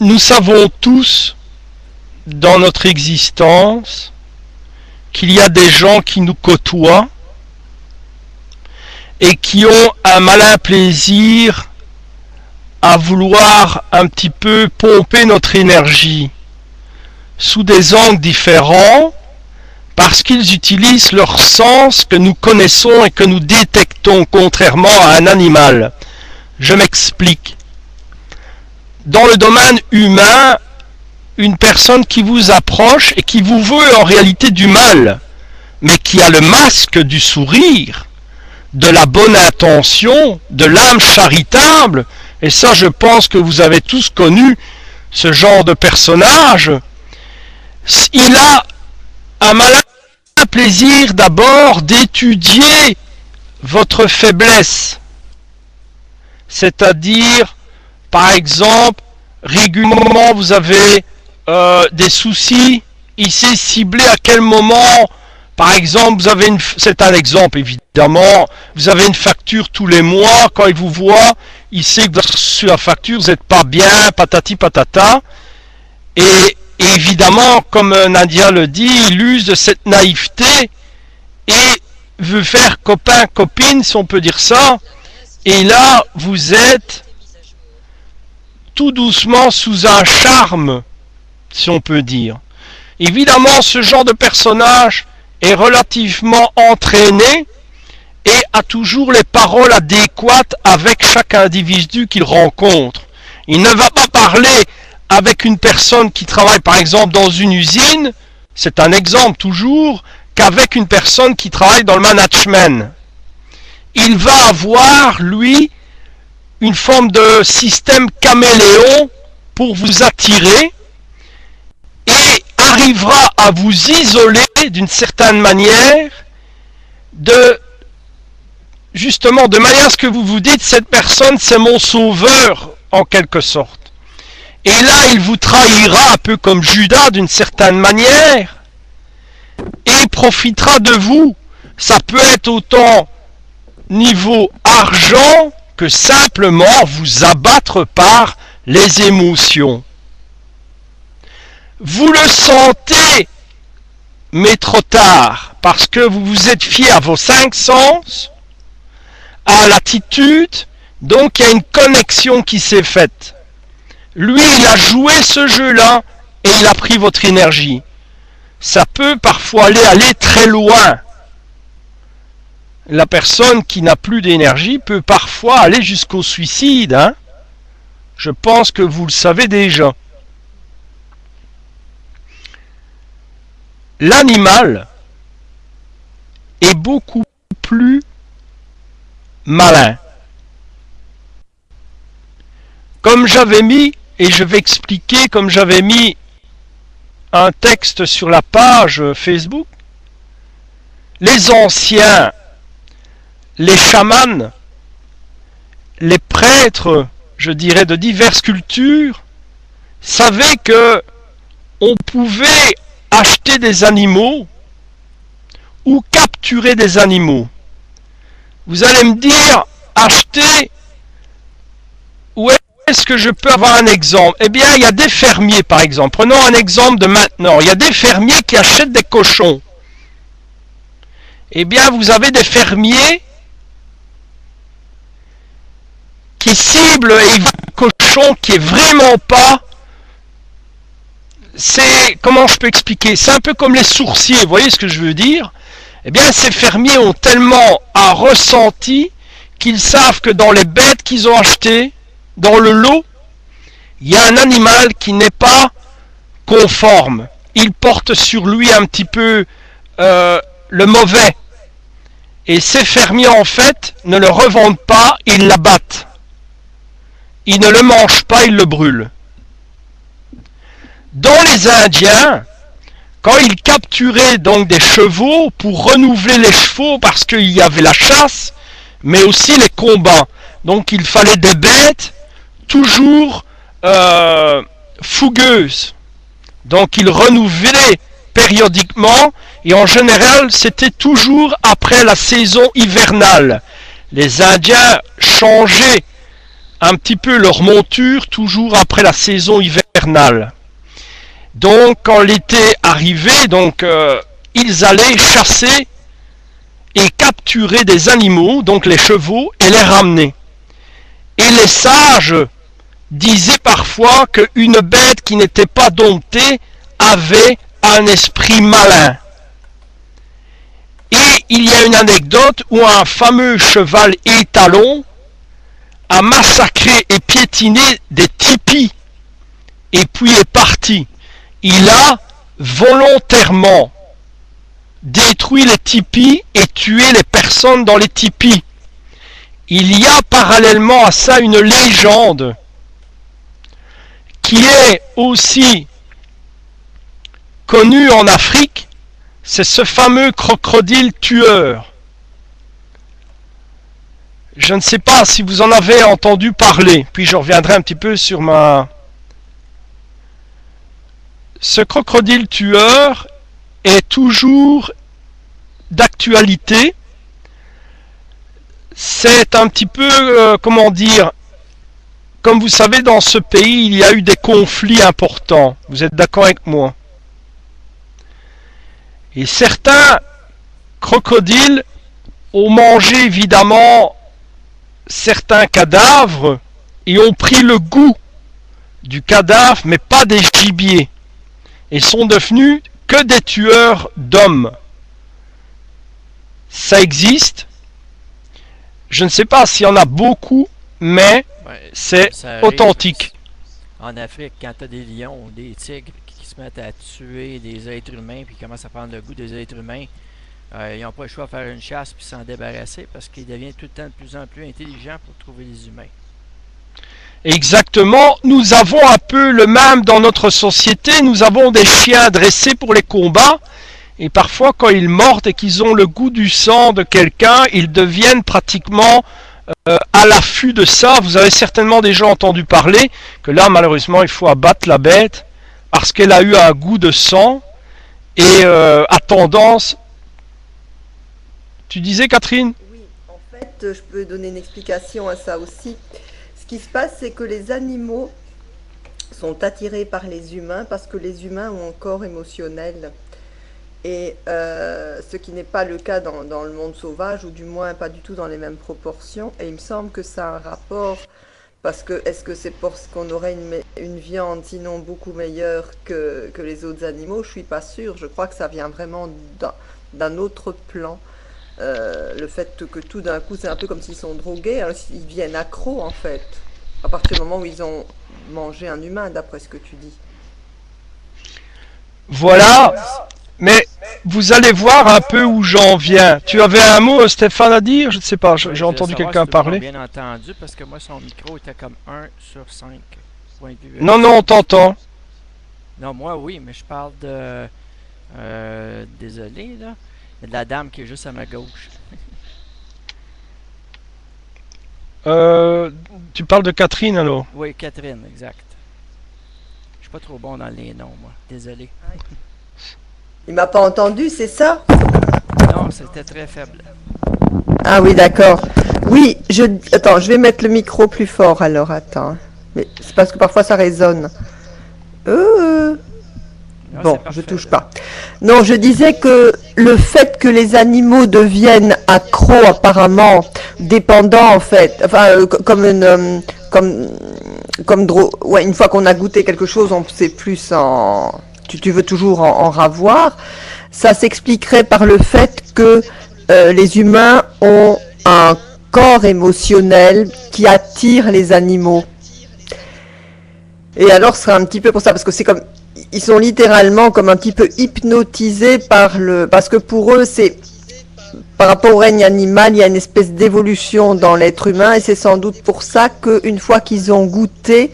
Nous savons tous dans notre existence qu'il y a des gens qui nous côtoient et qui ont un malin plaisir à vouloir un petit peu pomper notre énergie sous des angles différents parce qu'ils utilisent leur sens que nous connaissons et que nous détectons contrairement à un animal. Je m'explique. Dans le domaine humain, une personne qui vous approche et qui vous veut en réalité du mal, mais qui a le masque du sourire, de la bonne intention, de l'âme charitable, et ça je pense que vous avez tous connu ce genre de personnage, il a un malin plaisir d'abord d'étudier votre faiblesse, c'est-à-dire par exemple régulièrement vous avez des soucis, il sait cibler à quel moment. Par exemple, vous avez c'est un exemple évidemment, vous avez une facture tous les mois, quand il vous voit, il sait que sur la facture vous n'êtes pas bien, patati patata, et évidemment, comme Nadia le dit, il use de cette naïveté et veut faire copain-copine, si on peut dire ça, et là, vous êtes tout doucement sous un charme, si on peut dire. Évidemment, ce genre de personnage est relativement entraîné et a toujours les paroles adéquates avec chaque individu qu'il rencontre. Il ne va pas parler avec une personne qui travaille par exemple dans une usine, c'est un exemple toujours, qu'avec une personne qui travaille dans le management. Il va avoir, lui, une forme de système caméléon pour vous attirer et arrivera à vous isoler d'une certaine manière, justement de manière à ce que vous vous dites cette personne c'est mon sauveur en quelque sorte. Et là il vous trahira un peu comme Judas d'une certaine manière et profitera de vous. Ça peut être autant niveau argent que simplement vous abattre par les émotions. Vous le sentez, mais trop tard, parce que vous vous êtes fié à vos 5 sens, à l'attitude, donc il y a une connexion qui s'est faite. Lui, il a joué ce jeu-là et il a pris votre énergie. Ça peut parfois aller très loin. La personne qui n'a plus d'énergie peut parfois aller jusqu'au suicide. Hein. Je pense que vous le savez déjà. L'animal est beaucoup plus malin. Comme j'avais mis, et je vais expliquer, comme j'avais mis un texte sur la page Facebook, les anciens, les chamans, les prêtres, je dirais de diverses cultures, savaient que on pouvait acheter des animaux ou capturer des animaux. Vous allez me dire, acheter, où est-ce que je peux avoir un exemple? Eh bien, il y a des fermiers, par exemple. Prenons un exemple de maintenant. Il y a des fermiers qui achètent des cochons. Eh bien, vous avez des fermiers qui ciblent un cochon qui est vraiment pas... C'est, comment je peux expliquer? C'est un peu comme les sourciers, vous voyez ce que je veux dire? Eh bien, ces fermiers ont tellement un ressenti qu'ils savent que dans les bêtes qu'ils ont achetées, dans le lot, il y a un animal qui n'est pas conforme. Il porte sur lui un petit peu le mauvais. Et ces fermiers, en fait, ne le revendent pas, ils l'abattent. Ils ne le mangent pas, ils le brûlent. Dans les Indiens, quand ils capturaient donc des chevaux pour renouveler les chevaux parce qu'il y avait la chasse, mais aussi les combats. Donc il fallait des bêtes toujours fougueuses. Donc ils renouvelaient périodiquement et en général c'était toujours après la saison hivernale. Les Indiens changeaient un petit peu leur monture toujours après la saison hivernale. Donc quand l'été arrivait, ils allaient chasser et capturer des animaux, donc les chevaux, et les ramener. Et les sages disaient parfois qu'une bête qui n'était pas domptée avait un esprit malin. Et il y a une anecdote où un fameux cheval étalon a massacré et piétiné des tipis et puis est parti. Il a volontairement détruit les tipis et tué les personnes dans les tipis. Il y a parallèlement à ça une légende qui est aussi connue en Afrique, c'est ce fameux crocodile tueur. Je ne sais pas si vous en avez entendu parler, puis je reviendrai un petit peu sur Ce crocodile tueur est toujours d'actualité. C'est un petit peu, comment dire, comme vous savez, dans ce pays, il y a eu des conflits importants. Vous êtes d'accord avec moi? Et certains crocodiles ont mangé évidemment certains cadavres et ont pris le goût du cadavre, mais pas des gibiers. Et sont devenus que des tueurs d'hommes. Ça existe. Je ne sais pas s'il y en a beaucoup, mais c'est authentique. En Afrique, quand tu as des lions ou des tigres qui se mettent à tuer des êtres humains puis commencent à prendre le goût des êtres humains, ils n'ont pas le choix de faire une chasse puis s'en débarrasser parce qu'ils deviennent tout le temps de plus en plus intelligents pour trouver les humains. Exactement, nous avons un peu le même dans notre société, nous avons des chiens dressés pour les combats, et parfois quand ils mordent et qu'ils ont le goût du sang de quelqu'un, ils deviennent pratiquement à l'affût de ça. Vous avez certainement déjà entendu parler que là malheureusement il faut abattre la bête parce qu'elle a eu un goût de sang et a tendance... Tu disais Catherine? Oui, en fait je peux donner une explication à ça aussi. Ce qui se passe, c'est que les animaux sont attirés par les humains parce que les humains ont un corps émotionnel. Et ce qui n'est pas le cas dans le monde sauvage, ou du moins pas du tout dans les mêmes proportions. Et il me semble que ça a un rapport, parce que est-ce que c'est parce qu'on aurait une viande sinon beaucoup meilleure que les autres animaux? Je suis pas sûre. Je crois que ça vient vraiment d'un autre plan. Le fait que tout d'un coup, c'est un peu comme s'ils sont drogués, alors ils deviennent accros en fait, à partir du moment où ils ont mangé un humain, d'après ce que tu dis. Voilà, mais vous allez voir un peu où j'en viens. Tu avais un mot, Stéphane, à dire? Je ne sais pas, j'ai entendu quelqu'un parler. Bien entendu, parce que moi, son micro était comme 1 sur 5. Non, non, on t'entend. Non, moi, oui, mais je parle de... désolé, là. Il y a de la dame qui est juste à ma gauche. Tu parles de Catherine, alors? Oui, Catherine, exact. Je suis pas trop bon dans les noms, moi. Désolé. Il m'a pas entendu, c'est ça? Non, c'était très faible. Ah oui, d'accord. Oui, attends, je vais mettre le micro plus fort alors, attends. Mais c'est parce que parfois ça résonne. Non, Bon, parfait, je touche pas. Non, je disais que le fait que les animaux deviennent accros, apparemment, dépendants en fait, enfin, ouais, une fois qu'on a goûté quelque chose, on sait plus tu veux toujours en ravoir. Ça s'expliquerait par le fait que les humains ont un corps émotionnel qui attire les animaux. Et alors, ce serait un petit peu pour ça, parce que c'est comme, ils sont littéralement comme un petit peu hypnotisés parce que pour eux, c'est, par rapport au règne animal, il y a une espèce d'évolution dans l'être humain, et c'est sans doute pour ça qu'une fois qu'ils ont goûté,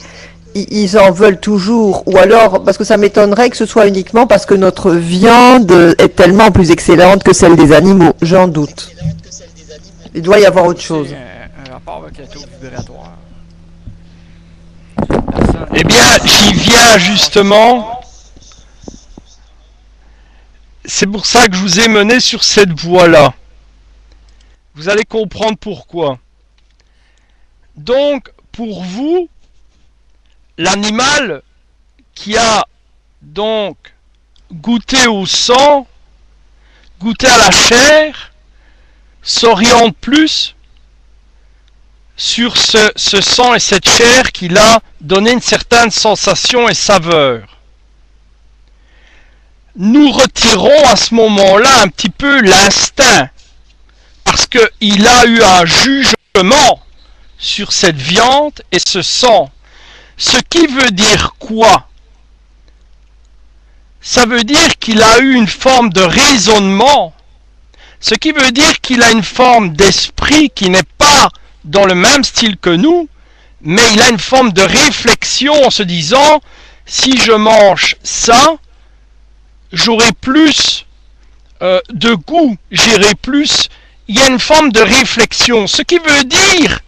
ils en veulent toujours. Ou alors, parce que ça m'étonnerait que ce soit uniquement parce que notre viande est tellement plus excellente que celle des animaux, j'en doute. Il doit y avoir autre chose. Un rapport avec le taux vibratoire. Eh bien, j'y viens justement. C'est pour ça que je vous ai mené sur cette voie-là. Vous allez comprendre pourquoi. Donc, pour vous, l'animal qui a donc goûté au sang, goûté à la chair, s'oriente plus sur ce sang et cette chair qui l'a donné une certaine sensation et saveur. Nous retirons à ce moment-là un petit peu l'instinct, parce qu'il a eu un jugement sur cette viande et ce sang. Ce qui veut dire quoi? Ça veut dire qu'il a eu une forme de raisonnement, ce qui veut dire qu'il a une forme d'esprit qui n'est pas dans le même style que nous, mais il a une forme de réflexion en se disant, si je mange ça, j'aurai plus de goût, j'irai plus. Il y a une forme de réflexion, ce qui veut dire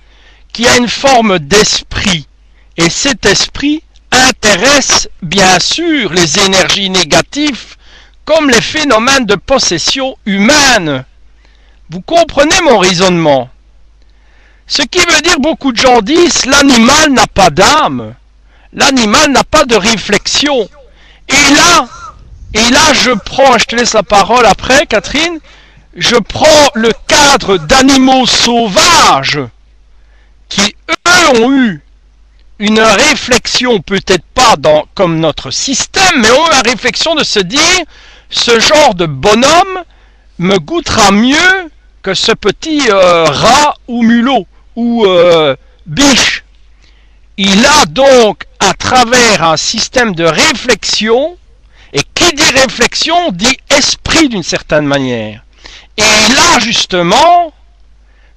qu'il y a une forme d'esprit. Et cet esprit intéresse bien sûr les énergies négatives comme les phénomènes de possession humaine. Vous comprenez mon raisonnement? Ce qui veut dire, beaucoup de gens disent, l'animal n'a pas d'âme, l'animal n'a pas de réflexion. Et là, je te laisse la parole après, Catherine, je prends le cadre d'animaux sauvages qui, eux, ont eu une réflexion, peut-être pas comme notre système, mais ont eu la réflexion de se dire, ce genre de bonhomme me goûtera mieux que ce petit rat ou mulot ou biche. Il a donc, à travers un système de réflexion, et qui dit réflexion dit esprit d'une certaine manière. Et là, justement,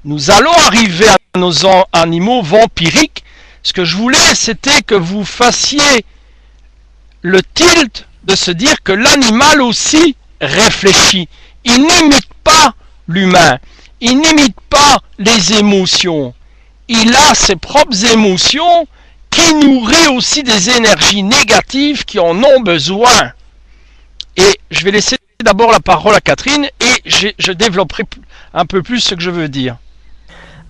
nous allons arriver à nos animaux vampiriques. Ce que je voulais, c'était que vous fassiez le tilt de se dire que l'animal aussi réfléchit. Il n'imite pas l'humain. Il n'imite pas les émotions. Il a ses propres émotions qui nourrissent aussi des énergies négatives qui en ont besoin. Et je vais laisser d'abord la parole à Catherine et je développerai un peu plus ce que je veux dire.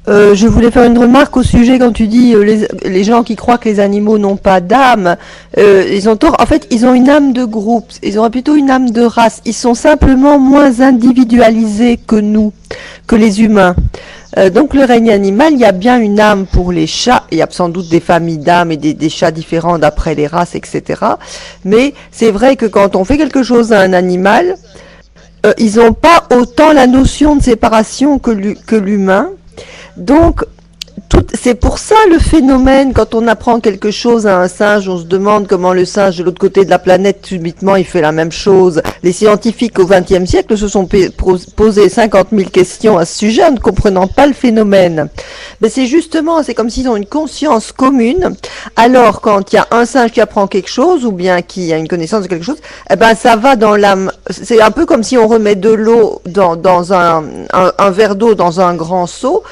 Je voulais faire une remarque au sujet quand tu dis les gens qui croient que les animaux n'ont pas d'âme, ils ont tort. En fait, ils ont une âme de groupe, ils ont plutôt une âme de race. Ils sont simplement moins individualisés que nous, que les humains. Donc le règne animal, il y a bien une âme pour les chats. Il y a sans doute des familles d'âmes et des chats différents d'après les races, etc. Mais c'est vrai que quand on fait quelque chose à un animal, ils n'ont pas autant la notion de séparation que l'humain. Donc, c'est pour ça le phénomène, quand on apprend quelque chose à un singe, on se demande comment le singe de l'autre côté de la planète, subitement, il fait la même chose. Les scientifiques au XXe siècle se sont posé 50 000 questions à ce sujet en ne comprenant pas le phénomène. Mais c'est justement, c'est comme s'ils ont une conscience commune. Alors, quand il y a un singe qui apprend quelque chose, ou bien qui a une connaissance de quelque chose, eh ben, ça va dans l'âme. C'est un peu comme si on remet de l'eau dans un verre d'eau dans un grand seau.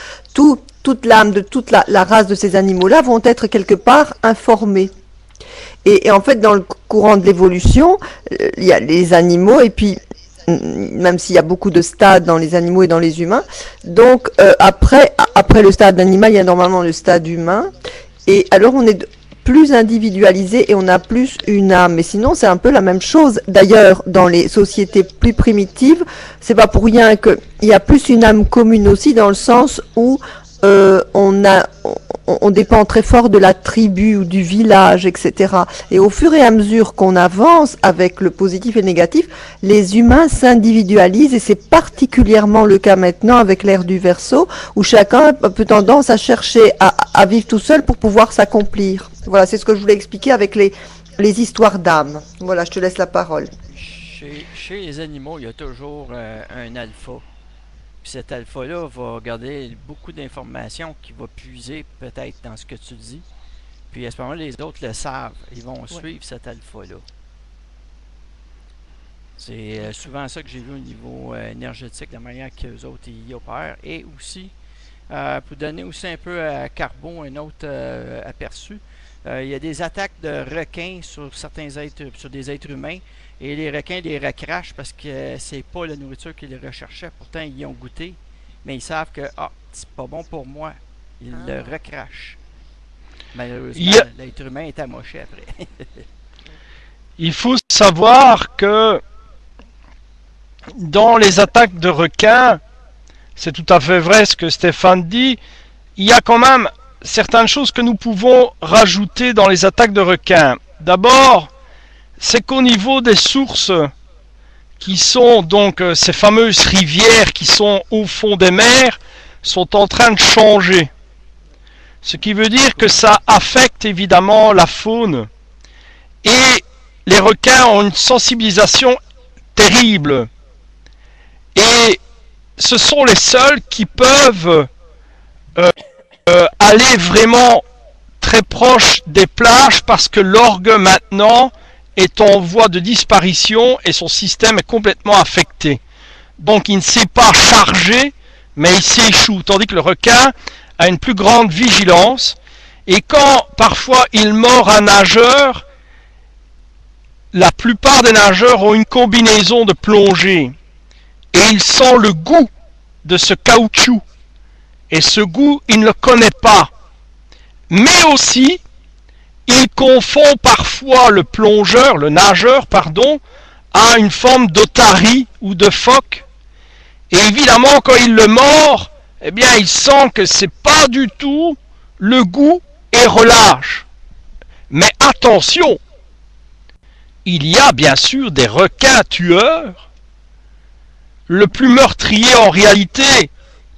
Toute l'âme de toute la race de ces animaux-là vont être quelque part informés. Et en fait, dans le courant de l'évolution, il y a les animaux, et puis, même s'il y a beaucoup de stades dans les animaux et dans les humains, donc après le stade animal, il y a normalement le stade humain, et alors on est plus individualisé et on a plus une âme. Mais sinon, c'est un peu la même chose. D'ailleurs, dans les sociétés plus primitives, c'est pas pour rien qu'il y a plus une âme commune aussi, dans le sens où on dépend très fort de la tribu ou du village, etc. Et au fur et à mesure qu'on avance avec le positif et le négatif, les humains s'individualisent, et c'est particulièrement le cas maintenant avec l'ère du Verseau, où chacun a peu tendance à chercher à vivre tout seul pour pouvoir s'accomplir. Voilà, c'est ce que je voulais expliquer avec les histoires d'âme. Voilà, je te laisse la parole. Chez les animaux, il y a toujours un alpha. Puis cet alpha-là va garder beaucoup d'informations qu'il va puiser peut-être dans ce que tu dis. Puis à ce moment-là, les autres le savent. Ils vont suivre cet alpha-là. C'est souvent ça que j'ai vu au niveau énergétique, de la manière qu'eux autres y opèrent. Et aussi, pour donner aussi un peu à Carbo un autre aperçu, il y a des attaques de requins sur des êtres humains. Et les requins les recrachent parce que c'est pas la nourriture qu'ils recherchaient. Pourtant, ils y ont goûté. Mais ils savent que c'est pas bon pour moi. Ils le recrachent. Malheureusement, l'être humain est amoché après. Il faut savoir que dans les attaques de requins, c'est tout à fait vrai ce que Stéphane dit, il y a quand même certaines choses que nous pouvons rajouter dans les attaques de requins. D'abord, c'est qu'au niveau des sources qui sont donc ces fameuses rivières qui sont au fond des mers, sont en train de changer. Ce qui veut dire que ça affecte évidemment la faune. Et les requins ont une sensibilisation terrible. Et ce sont les seuls qui peuvent aller vraiment très proche des plages parce que l'orgue maintenant est en voie de disparition et son système est complètement affecté. Donc il ne sait pas charger, mais il s'échoue. Tandis que le requin a une plus grande vigilance. Et quand parfois il mord un nageur, la plupart des nageurs ont une combinaison de plongée. Et il sent le goût de ce caoutchouc. Et ce goût, il ne le connaît pas. Mais aussi, il confond parfois le plongeur, le nageur, pardon, à une forme d'otarie ou de phoque. Et évidemment, quand il le mord, eh bien, il sent que c'est pas du tout le goût et relâche. Mais attention, il y a bien sûr des requins tueurs. Le plus meurtrier en réalité,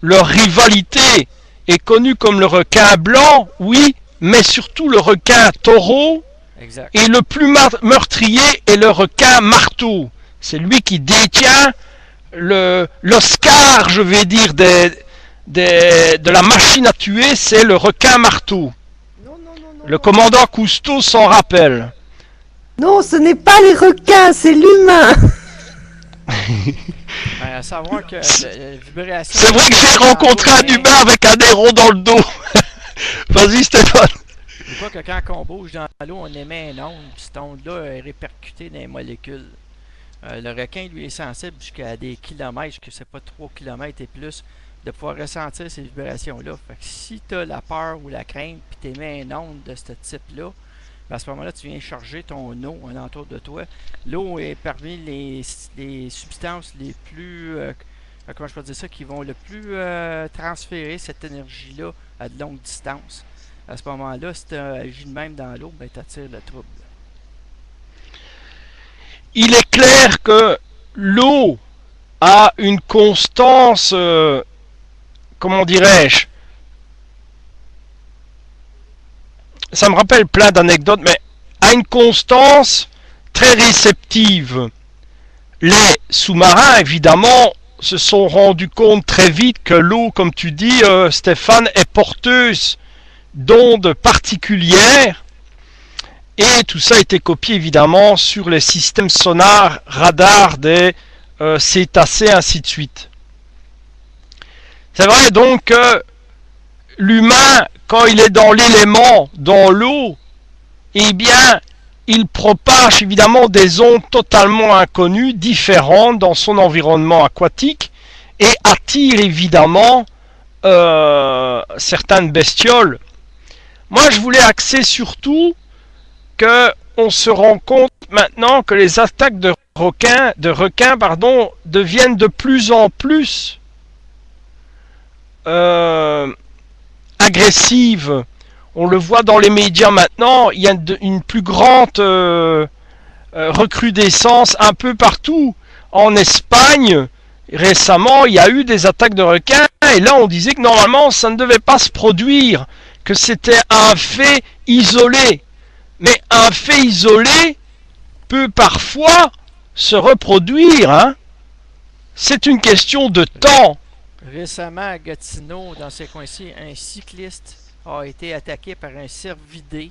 leur rivalité est connue comme le requin blanc, oui, mais surtout le requin taureau. Exact. Et le plus meurtrier est le requin marteau. C'est lui qui détient l'Oscar, je vais dire, de la machine à tuer, c'est le requin marteau. Non, Le commandant Cousteau s'en rappelle. non, ce n'est pas les requins, c'est l'humain. À savoir que vibration. C'est vrai que j'ai rencontré un humain avec un héron dans le dos. Vas-y Stéphane. Une fois que quand on bouge dans l'eau, on émet une onde, puis cette onde-là est répercutée dans les molécules. Le requin, lui, est sensible jusqu'à des kilomètres, que c'est pas 3 kilomètres et plus, de pouvoir ressentir ces vibrations-là. Fait que si tu as la peur ou la crainte, puis tu émets une onde de ce type-là, à ce moment-là, tu viens charger ton eau alentour de toi. L'eau est parmi les substances les plus, comment je peux dire ça, qui vont le plus transférer cette énergie-là à de longue distance. À ce moment-là, si tu agis de même dans l'eau, ben, tu attires le trouble. Il est clair que l'eau a une constance, comment dirais-je, ça me rappelle plein d'anecdotes, mais à une constance très réceptive. Les sous-marins, évidemment, se sont rendus compte très vite que l'eau, comme tu dis, Stéphane, est porteuse d'ondes particulières. Et tout ça a été copié, évidemment, sur les systèmes sonars, radars des cétacés, ainsi de suite. C'est vrai donc que l'humain, quand il est dans l'élément, dans l'eau, eh bien, il propage évidemment des ondes totalement inconnues, différentes dans son environnement aquatique, et attire évidemment certaines bestioles. Moi, je voulais axer surtout que on se rend compte maintenant que les attaques de requins, deviennent de plus en plus agressive. On le voit dans les médias maintenant, il y a une plus grande recrudescence un peu partout. En Espagne, récemment, il y a eu des attaques de requins, et là on disait que normalement ça ne devait pas se produire, que c'était un fait isolé. Mais un fait isolé peut parfois se reproduire, hein. C'est une question de temps. Récemment, à Gatineau, dans ces coins-ci, un cycliste a été attaqué par un cervidé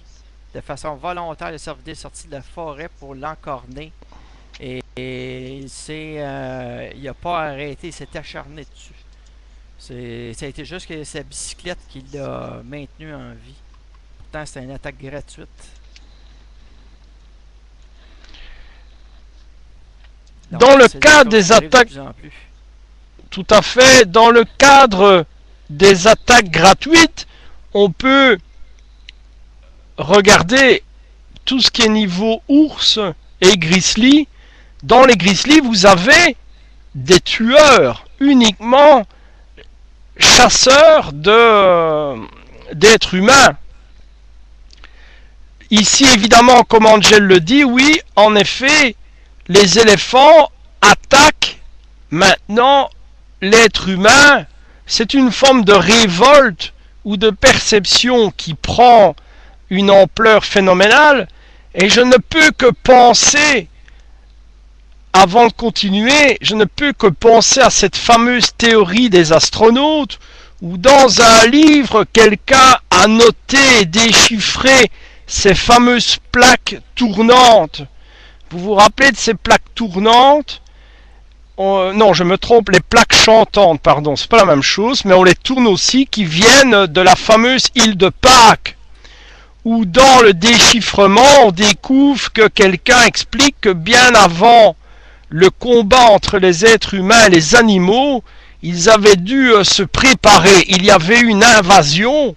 de façon volontaire. Le cervidé est sorti de la forêt pour l'encorner. Et il n'a pas arrêté, il s'est acharné dessus. Ça a été juste que sa bicyclette qui l'a maintenu en vie. Pourtant, c'était une attaque gratuite. Donc, dans le cadre des attaques, tout à fait, dans le cadre des attaques gratuites, on peut regardez tout ce qui est niveau ours et grizzly. Dans les grizzlies, vous avez des tueurs uniquement chasseurs d'êtres humains. Ici, évidemment, comme Angel le dit, oui, en effet, les éléphants attaquent maintenant l'être humain. C'est une forme de révolte ou de perception qui prend une ampleur phénoménale, et je ne peux que penser, avant de continuer, je ne peux que penser à cette fameuse théorie des astronautes, où dans un livre, quelqu'un a noté et déchiffré ces fameuses plaques tournantes. Vous vous rappelez de ces plaques tournantes? Non, je me trompe, les plaques chantantes, pardon, c'est pas la même chose, mais on les tourne aussi, qui viennent de la fameuse île de Pâques, où dans le déchiffrement, on découvre que quelqu'un explique que bien avant le combat entre les êtres humains et les animaux, ils avaient dû se préparer. Il y avait une invasion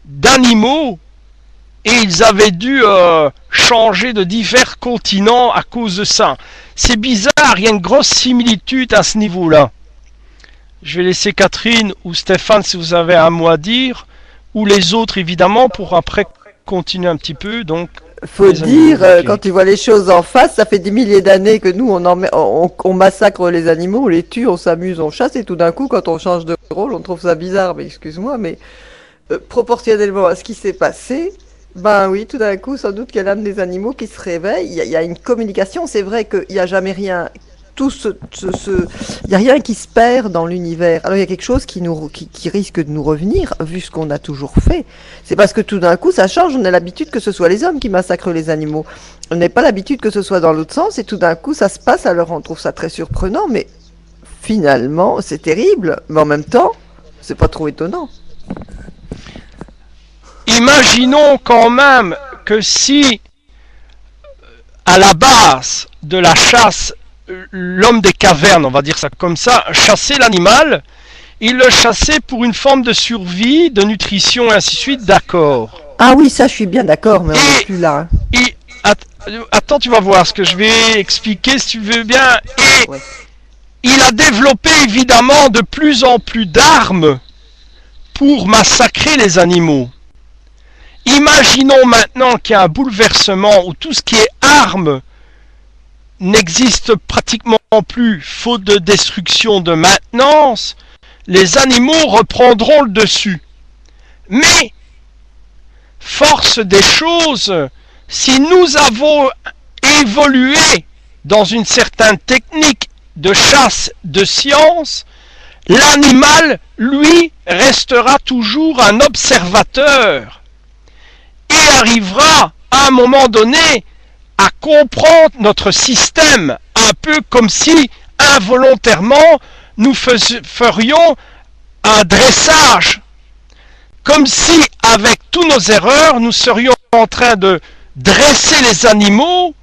d'animaux et ils avaient dû changer de divers continents à cause de ça. C'est bizarre, il y a une grosse similitude à ce niveau-là. Je vais laisser Catherine ou Stéphane si vous avez un mot à dire, ou les autres évidemment, pour après continuer un petit peu. Donc, faut dire, quand tu vois les choses en face, ça fait des milliers d'années que nous, on massacre les animaux, on les tue, on s'amuse, on chasse, et tout d'un coup, quand on change de rôle, on trouve ça bizarre, mais excuse-moi, mais proportionnellement à ce qui s'est passé, ben oui, tout d'un coup, sans doute qu'il y a l'âme des animaux qui se réveille, il y a une communication, c'est vrai qu'il n'y a jamais rien, il n'y a rien qui se perd dans l'univers. Alors il y a quelque chose qui risque de nous revenir, vu ce qu'on a toujours fait. C'est parce que tout d'un coup, ça change, on a l'habitude que ce soit les hommes qui massacrent les animaux. On n'a pas l'habitude que ce soit dans l'autre sens, et tout d'un coup, ça se passe, alors on trouve ça très surprenant, mais finalement, c'est terrible, mais en même temps, c'est pas trop étonnant. Imaginons quand même que si, à la base de la chasse, l'homme des cavernes, on va dire ça comme ça, chassait l'animal, il le chassait pour une forme de survie, de nutrition et ainsi de suite, d'accord. Ah oui, ça je suis bien d'accord, mais on n'est plus là. Attends, tu vas voir ce que je vais expliquer si tu veux bien. Et ouais. Il a développé évidemment de plus en plus d'armes pour massacrer les animaux. Imaginons maintenant qu'il y a un bouleversement où tout ce qui est armes n'existe pratiquement plus, faute de destruction, de maintenance, les animaux reprendront le dessus. Mais, force des choses, si nous avons évolué dans une certaine technique de chasse de science, l'animal, lui, restera toujours un observateur et arrivera à un moment donné à comprendre notre système, un peu comme si involontairement nous ferions un dressage, comme si avec toutes nos erreurs nous serions en train de dresser les animaux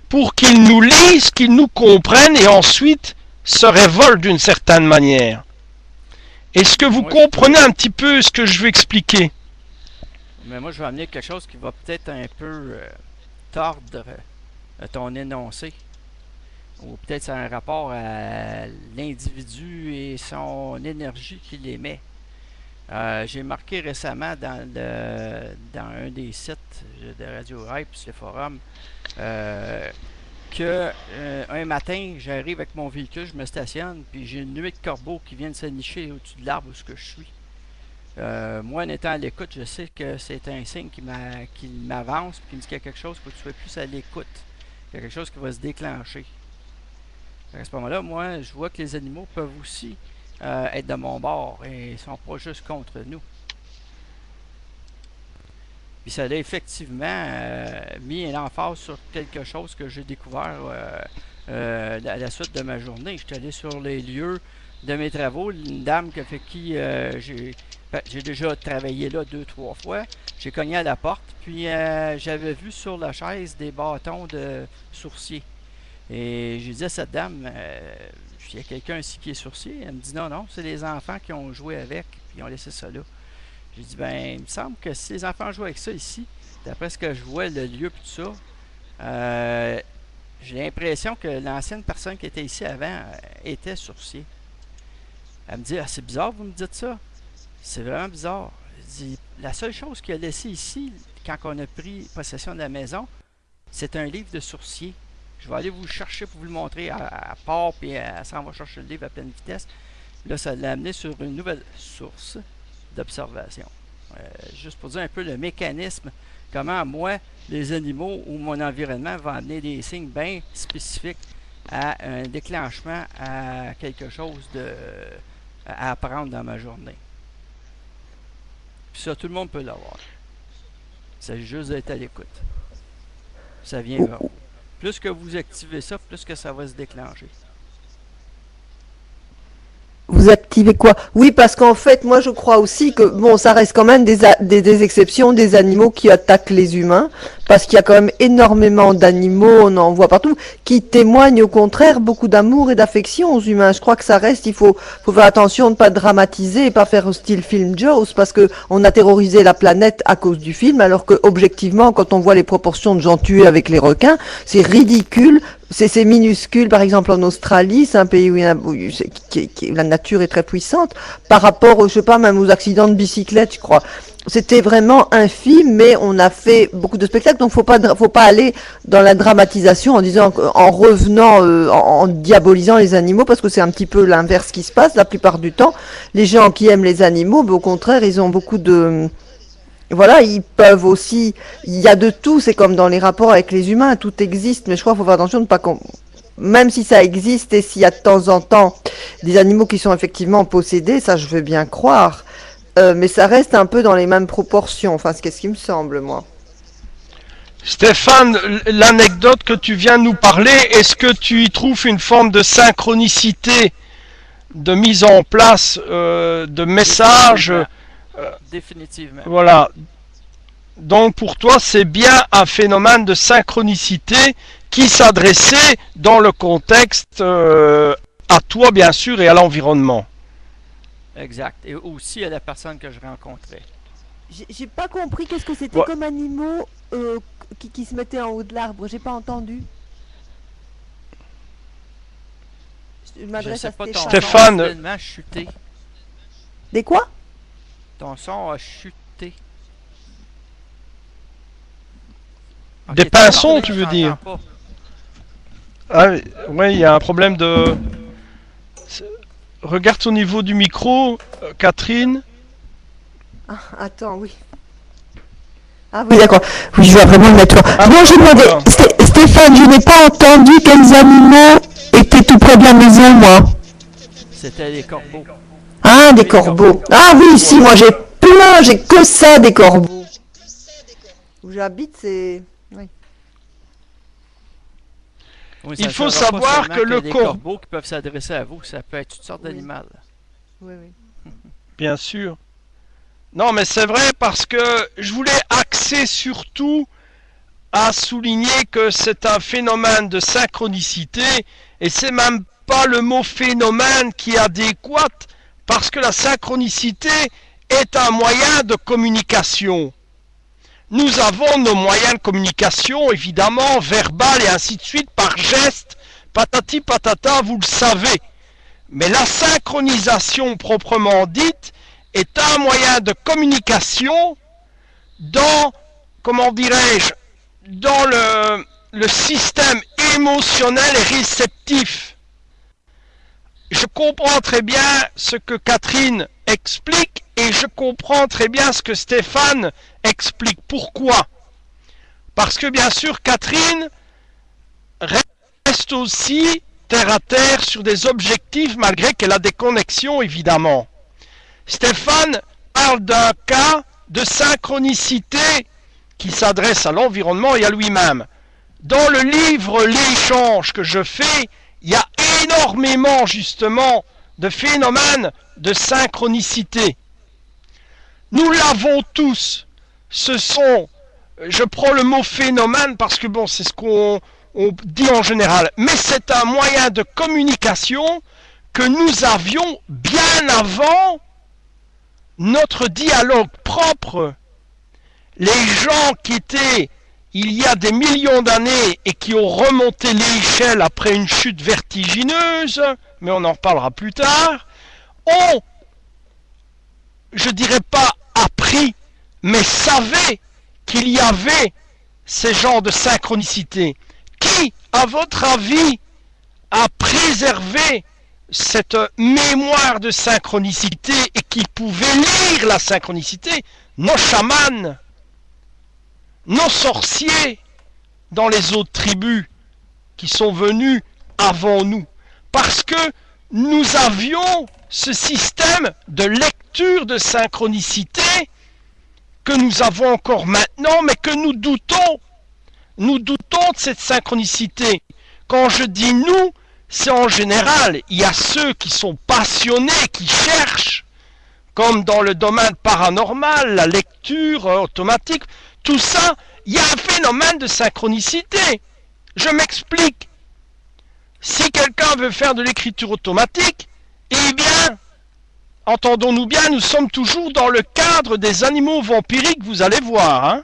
pour qu'ils nous lisent, qu'ils nous comprennent et ensuite se révoltent d'une certaine manière. Est-ce que vous comprenez un petit peu ce que je veux expliquer? Mais moi je vais amener quelque chose qui va peut-être un peu tordre ton énoncé, ou peut-être c'est un rapport à l'individu et son énergie qu'il émet. J'ai marqué récemment dans un des sites de Radio Hype, le forum, que un matin j'arrive avec mon véhicule, je me stationne, puis j'ai une nuée de corbeaux qui viennent se nicher au-dessus de l'arbre où je suis. Moi, en étant à l'écoute, je sais que c'est un signe qui m'avance, qui me dit qu'il y a quelque chose, il faut que tu sois plus à l'écoute. Il y a quelque chose qui va se déclencher. À ce moment-là, moi, je vois que les animaux peuvent aussi être de mon bord et ils ne sont pas juste contre nous. Puis ça a effectivement mis un emphase sur quelque chose que j'ai découvert à la suite de ma journée. Je suis allé sur les lieux de mes travaux. Une dame avec qui j'ai déjà travaillé là 2-3 fois. J'ai cogné à la porte, puis j'avais vu sur la chaise des bâtons de sourcier. Et j'ai dit à cette dame, il y a quelqu'un ici qui est sourcier. Elle me dit non, c'est les enfants qui ont joué avec, puis ils ont laissé ça là. J'ai dit, ben, il me semble que si les enfants jouent avec ça ici, d'après ce que je vois, le lieu et tout ça, j'ai l'impression que l'ancienne personne qui était ici avant était sourcier. Elle me dit, ah, c'est bizarre, vous me dites ça. C'est vraiment bizarre. Elle dit, la seule chose qu'il a laissé ici, quand on a pris possession de la maison, c'est un livre de sourcier. Je vais aller vous le chercher pour vous le montrer. À part, puis elle s'en va chercher le livre à pleine vitesse. Là, ça l'a amené sur une nouvelle source d'observation. Juste pour dire un peu le mécanisme, comment moi, les animaux ou mon environnement va amener des signes bien spécifiques à un déclenchement, à quelque chose à apprendre dans ma journée. Puis ça, tout le monde peut l'avoir. Il s'agit juste d'être à l'écoute. Ça vient vers vous. Plus que vous activez ça, plus que ça va se déclencher. Vous activez quoi? Oui, parce qu'en fait, moi je crois aussi que, bon, ça reste quand même des exceptions, des animaux qui attaquent les humains, parce qu'il y a quand même énormément d'animaux, on en voit partout, qui témoignent au contraire beaucoup d'amour et d'affection aux humains. Je crois que ça reste, faut faire attention de ne pas dramatiser et pas faire style film Jaws, parce que on a terrorisé la planète à cause du film, alors que objectivement, quand on voit les proportions de gens tués avec les requins, c'est ridicule. C'est minuscule, par exemple en Australie, c'est un pays où la nature est très puissante, par rapport, je sais pas, même aux accidents de bicyclette, je crois. C'était vraiment infime, mais on a fait beaucoup de spectacles, donc faut pas aller dans la dramatisation en disant, en revenant, en diabolisant les animaux, parce que c'est un petit peu l'inverse qui se passe la plupart du temps. Les gens qui aiment les animaux, au contraire, ils ont beaucoup de... Voilà, ils peuvent aussi, il y a de tout, c'est comme dans les rapports avec les humains, tout existe, mais je crois qu'il faut faire attention de ne pas même si ça existe et s'il y a de temps en temps des animaux qui sont effectivement possédés, ça je veux bien croire, mais ça reste un peu dans les mêmes proportions, enfin c'est ce qui me semble, moi. Stéphane, l'anecdote que tu viens de nous parler, est-ce que tu y trouves une forme de synchronicité, de mise en place de messages? Définitivement. Voilà. Donc pour toi, c'est bien un phénomène de synchronicité qui s'adressait dans le contexte à toi, bien sûr, et à l'environnement. Exact. Et aussi à la personne que je rencontrais. J'ai pas compris qu'est-ce que c'était comme animaux qui se mettaient en haut de l'arbre. J'ai pas entendu. Je m'adresse à Stéphane. Stéphane. Chuté. Des quoi? Ton son a chuté. Des pinsons, tu veux dire? Ah, ouais, il y a un problème de... Regarde au niveau du micro, Catherine. Ah, attends, oui. Ah oui, d'accord. Oui, je vois vraiment le nettoyer. Ah, bon, j'ai demandé, Stéphane, je n'ai pas entendu quels animaux étaient tout près de la maison, moi. C'était les corbeaux. Ah, des corbeaux. Ah oui, si, moi j'ai que ça, des corbeaux. Où j'habite, c'est... Oui. Oui, il faut savoir que le corbeau qui peuvent s'adresser à vous, ça peut être toutes sortes d'animaux. Oui, oui. Bien sûr. Non, mais c'est vrai parce que je voulais axer surtout à souligner que c'est un phénomène de synchronicité et c'est même pas le mot phénomène qui est adéquat parce que la synchronicité est un moyen de communication. Nous avons nos moyens de communication, évidemment, verbal et ainsi de suite, par geste, patati patata, vous le savez. Mais la synchronisation proprement dite est un moyen de communication dans, comment dirais-je, dans le système émotionnel et réceptif. Je comprends très bien ce que Catherine explique et je comprends très bien ce que Stéphane explique. Pourquoi? Parce que bien sûr Catherine reste aussi terre à terre sur des objectifs malgré qu'elle a des connexions évidemment. Stéphane parle d'un cas de synchronicité qui s'adresse à l'environnement et à lui-même. Dans le livre L'échange que je fais, il y a énormément justement de phénomènes de synchronicité. Nous l'avons tous. Ce sont, je prends le mot phénomène parce que bon, c'est ce qu'on dit en général, mais c'est un moyen de communication que nous avions bien avant notre dialogue propre les gens qui étaient il y a des millions d'années et qui ont remonté l'échelle après une chute vertigineuse, mais on en reparlera plus tard, ont, je dirais pas appris, mais savaient qu'il y avait ces genres de synchronicité. Qui, à votre avis, a préservé cette mémoire de synchronicité et qui pouvait lire la synchronicité? Nos chamans, nos sorciers dans les autres tribus qui sont venus avant nous. Parce que nous avions ce système de lecture de synchronicité que nous avons encore maintenant, mais que nous doutons. Nous doutons de cette synchronicité. Quand je dis nous, c'est en général, il y a ceux qui sont passionnés, qui cherchent, comme dans le domaine paranormal, la lecture automatique, tout ça, il y a un phénomène de synchronicité. Je m'explique. Si quelqu'un veut faire de l'écriture automatique, eh bien, entendons-nous bien, nous sommes toujours dans le cadre des animaux vampiriques, vous allez voir. Hein.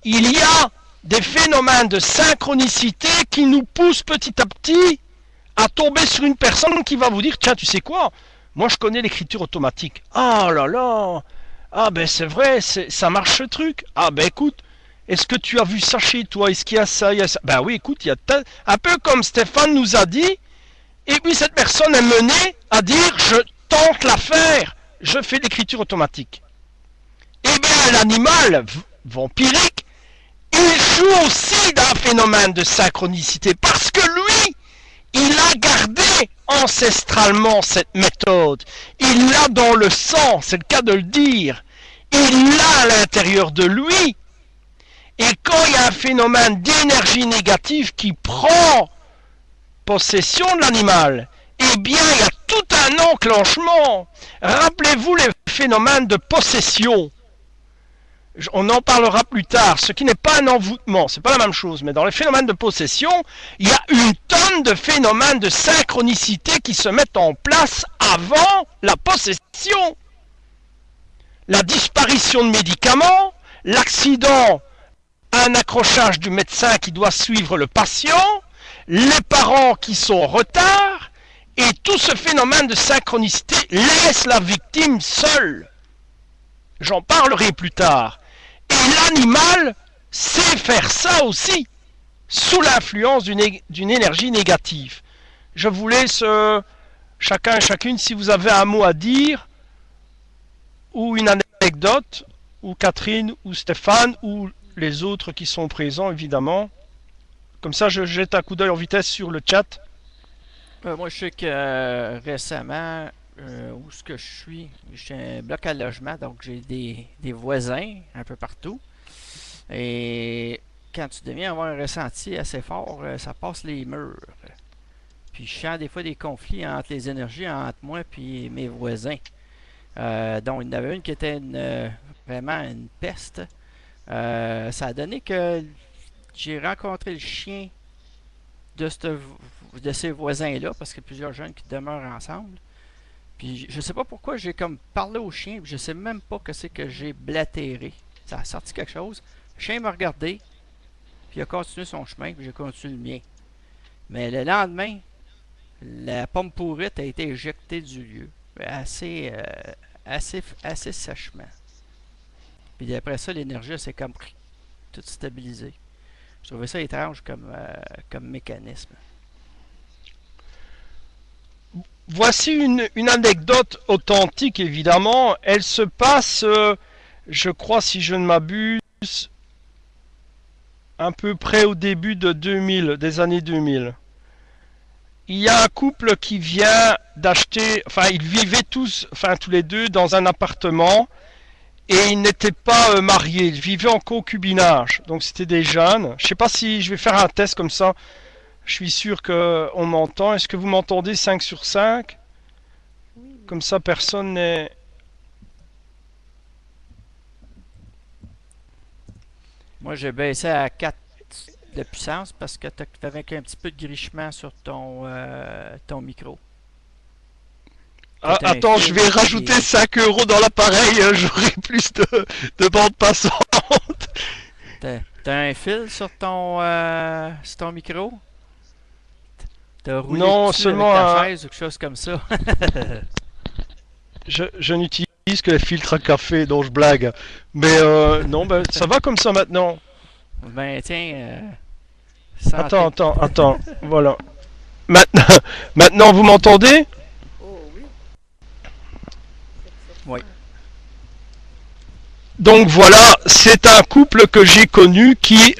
Il y a des phénomènes de synchronicité qui nous poussent petit à petit à tomber sur une personne qui va vous dire, tiens, tu sais quoi, moi je connais l'écriture automatique. Ah là là, ah ben c'est vrai, ça marche ce truc. Ah ben écoute, est-ce que tu as vu ça chez toi? Est-ce qu'il y a ça, il y a ça? Ben oui, écoute, il y a un peu comme Stéphane nous a dit, et puis cette personne est menée à dire, je tente l'affaire, je fais l'écriture automatique. Eh bien l'animal vampirique, il joue aussi d'un phénomène de synchronicité, parce que lui, il a gardé ancestralement cette méthode. Il l'a dans le sang, c'est le cas de le dire. Il l'a à l'intérieur de lui. Et quand il y a un phénomène d'énergie négative qui prend possession de l'animal, eh bien, il y a tout un enclenchement. Rappelez-vous les phénomènes de possession. On en parlera plus tard, ce qui n'est pas un envoûtement, c'est pas la même chose, mais dans les phénomènes de possession, il y a une tonne de phénomènes de synchronicité qui se mettent en place avant la possession. La disparition de médicaments, l'accident, un accrochage du médecin qui doit suivre le patient, les parents qui sont en retard, et tout ce phénomène de synchronicité laisse la victime seule. J'en parlerai plus tard. Et l'animal sait faire ça aussi, sous l'influence d'une énergie négative. Je vous laisse chacun et chacune, si vous avez un mot à dire, ou une anecdote, ou Catherine, ou Stéphane, ou les autres qui sont présents, évidemment. Comme ça, je jette un coup d'œil en vitesse sur le chat. Moi, je sais que récemment, où ce que je suis un bloc à logement, donc j'ai des voisins un peu partout. Et quand tu deviens avoir un ressenti assez fort, ça passe les murs. Puis je sens des fois des conflits entre les énergies entre moi et mes voisins. Donc il y en avait une qui était vraiment une peste. Ça a donné que j'ai rencontré le chien de ces voisins-là, parce qu'il y a plusieurs jeunes qui demeurent ensemble. Puis je sais pas pourquoi j'ai comme parlé au chien, puis je sais même pas que c'est que j'ai blatéré. Ça a sorti quelque chose. Le chien m'a regardé, puis il a continué son chemin, puis j'ai continué le mien. Mais le lendemain, la pomme pourrite a été éjectée du lieu, assez sèchement. Puis après ça, l'énergie s'est comme toute stabilisée. Je trouvais ça étrange comme mécanisme. Voici une anecdote authentique, évidemment. Elle se passe, je crois, si je ne m'abuse, à peu près au début de 2000, des années 2000. Il y a un couple qui vient d'acheter, enfin, ils vivaient tous les deux dans un appartement et ils n'étaient pas mariés, ils vivaient en concubinage. Donc c'était des jeunes. Je ne sais pas si je vais faire un test comme ça. Je suis sûr qu'on m'entend. Est-ce que vous m'entendez 5 sur 5? Comme ça, personne n'est... Moi, j'ai baissé à 4 de puissance parce que tu avais un petit peu de grichement sur ton micro. Ah, attends, je vais rajouter 5 € dans l'appareil. J'aurai plus de bande passante. T'as un fil sur ton micro? T'as roulé Non, dessus seulement avec ta un- chaise ou quelque chose comme ça? Je n'utilise que les filtres à café dont je blague. Mais non, ben, ça va comme ça maintenant. Ben tiens, santé. Attends. Voilà. Maintenant, maintenant vous m'entendez? Oui. Donc voilà, c'est un couple que j'ai connu qui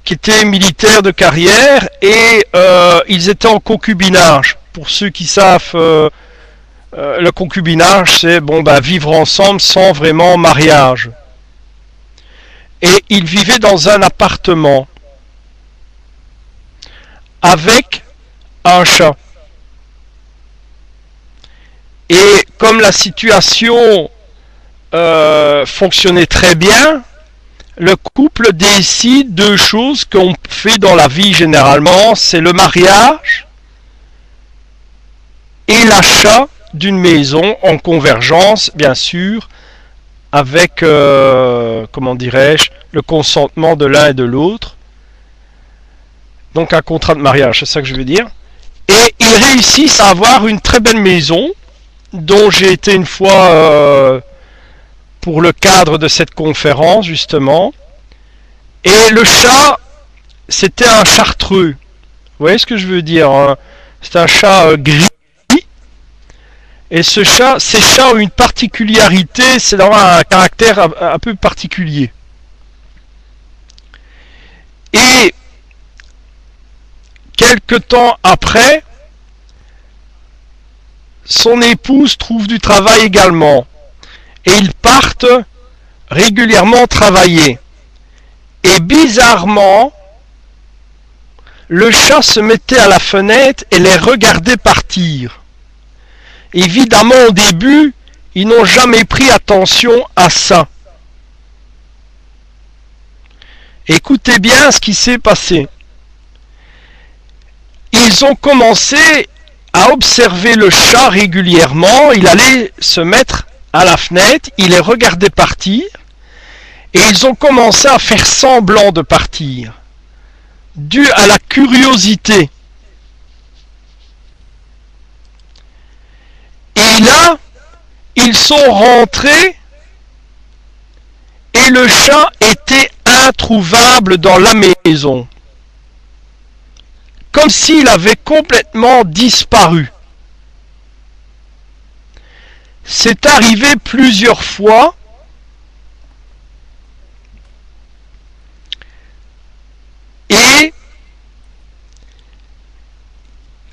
était militaire de carrière et ils étaient en concubinage. Pour ceux qui savent, le concubinage, c'est bon, bah, vivre ensemble sans vraiment mariage. Et ils vivaient dans un appartement avec un chat. Et comme la situation fonctionnait très bien, le couple décide deux choses qu'on fait dans la vie généralement, c'est le mariage et l'achat d'une maison en convergence, bien sûr, avec, comment dirais-je, le consentement de l'un et de l'autre. Donc un contrat de mariage, c'est ça que je veux dire. Et ils réussissent à avoir une très belle maison, dont j'ai été une fois pour le cadre de cette conférence, justement. Et le chat, c'était un chartreux. Vous voyez ce que je veux dire, hein? C'est un chat gris. Et ces chats ont une particularité, c'est d'avoir un caractère un peu particulier. Et quelque temps après, son épouse trouve du travail également. Et ils partent régulièrement travailler. Et bizarrement, le chat se mettait à la fenêtre et les regardait partir. Évidemment, au début, ils n'ont jamais pris attention à ça. Écoutez bien ce qui s'est passé. Ils ont commencé à observer le chat régulièrement. Il allait se mettre à la fenêtre, il les regardait partir, et ils ont commencé à faire semblant de partir, dû à la curiosité. Et là, ils sont rentrés et le chat était introuvable dans la maison, comme s'il avait complètement disparu. C'est arrivé plusieurs fois et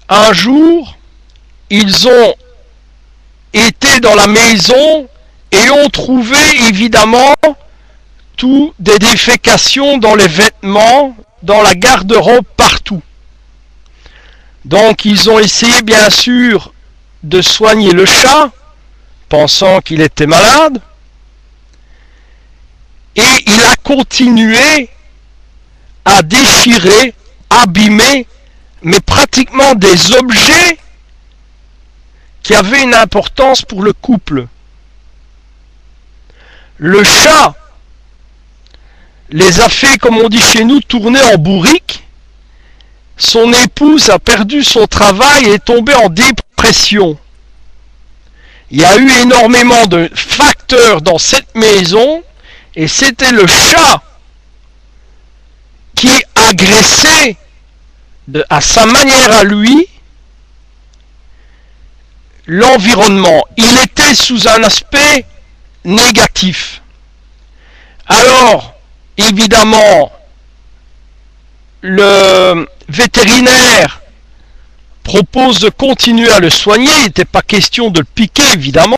un jour, ils ont été dans la maison et ont trouvé évidemment tout des défécations dans les vêtements, dans la garde-robe, partout. Donc ils ont essayé bien sûr de soigner le chat, pensant qu'il était malade, et il a continué à déchirer, abîmer, mais pratiquement des objets qui avaient une importance pour le couple. Le chat les a fait, comme on dit chez nous, tourner en bourrique. Son épouse a perdu son travail et est tombée en dépression. Il y a eu énormément de facteurs dans cette maison et c'était le chat qui agressait à sa manière à lui l'environnement. Il était sous un aspect négatif. Alors, évidemment, le vétérinaire propose de continuer à le soigner. Il n'était pas question de le piquer, évidemment.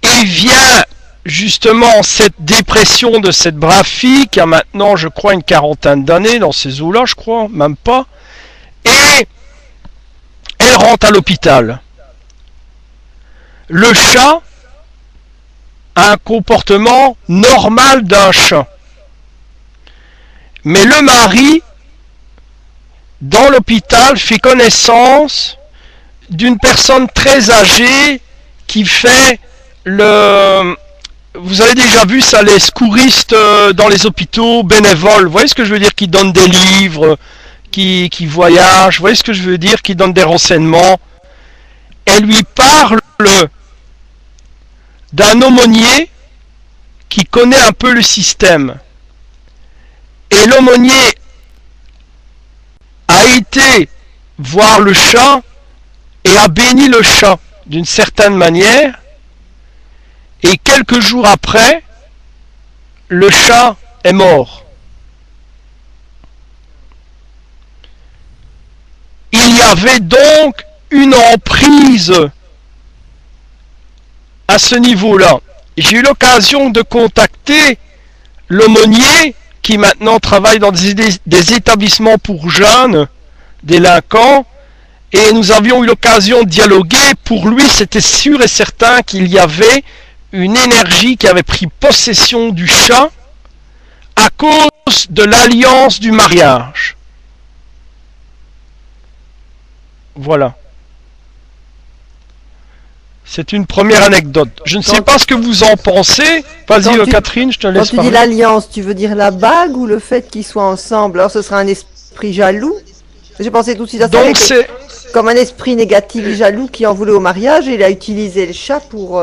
Et vient justement cette dépression de cette brave fille qui a maintenant, je crois, une quarantaine d'années dans ces eaux-là, je crois, même pas. Et elle rentre à l'hôpital. Le chat a un comportement normal d'un chat. Mais le mari, dans l'hôpital, fait connaissance d'une personne très âgée qui fait vous avez déjà vu ça, les secouristes dans les hôpitaux bénévoles, vous voyez ce que je veux dire, qui donnent des livres, qui voyagent, vous voyez ce que je veux dire, qui donnent des renseignements. Elle lui parle d'un aumônier qui connaît un peu le système. Et l'aumônier a été voir le chat et a béni le chat d'une certaine manière. Et quelques jours après, le chat est mort. Il y avait donc une emprise à ce niveau-là. J'ai eu l'occasion de contacter l'aumônier qui maintenant travaille dans des établissements pour jeunes délinquants, et nous avions eu l'occasion de dialoguer. Pour lui, c'était sûr et certain qu'il y avait une énergie qui avait pris possession du chat à cause de l'alliance du mariage. Voilà. C'est une première anecdote. Je ne sais pas ce que vous en pensez. Vas-y, Catherine, je te laisse parler. Quand tu parler. dis l'alliance, tu veux dire la bague ou le fait qu'ils soient ensemble? Alors ce sera un esprit jaloux? J'ai pensé tout de suite à ça. Donc c'est comme un esprit négatif et jaloux qui en voulait au mariage, et il a utilisé le chat pour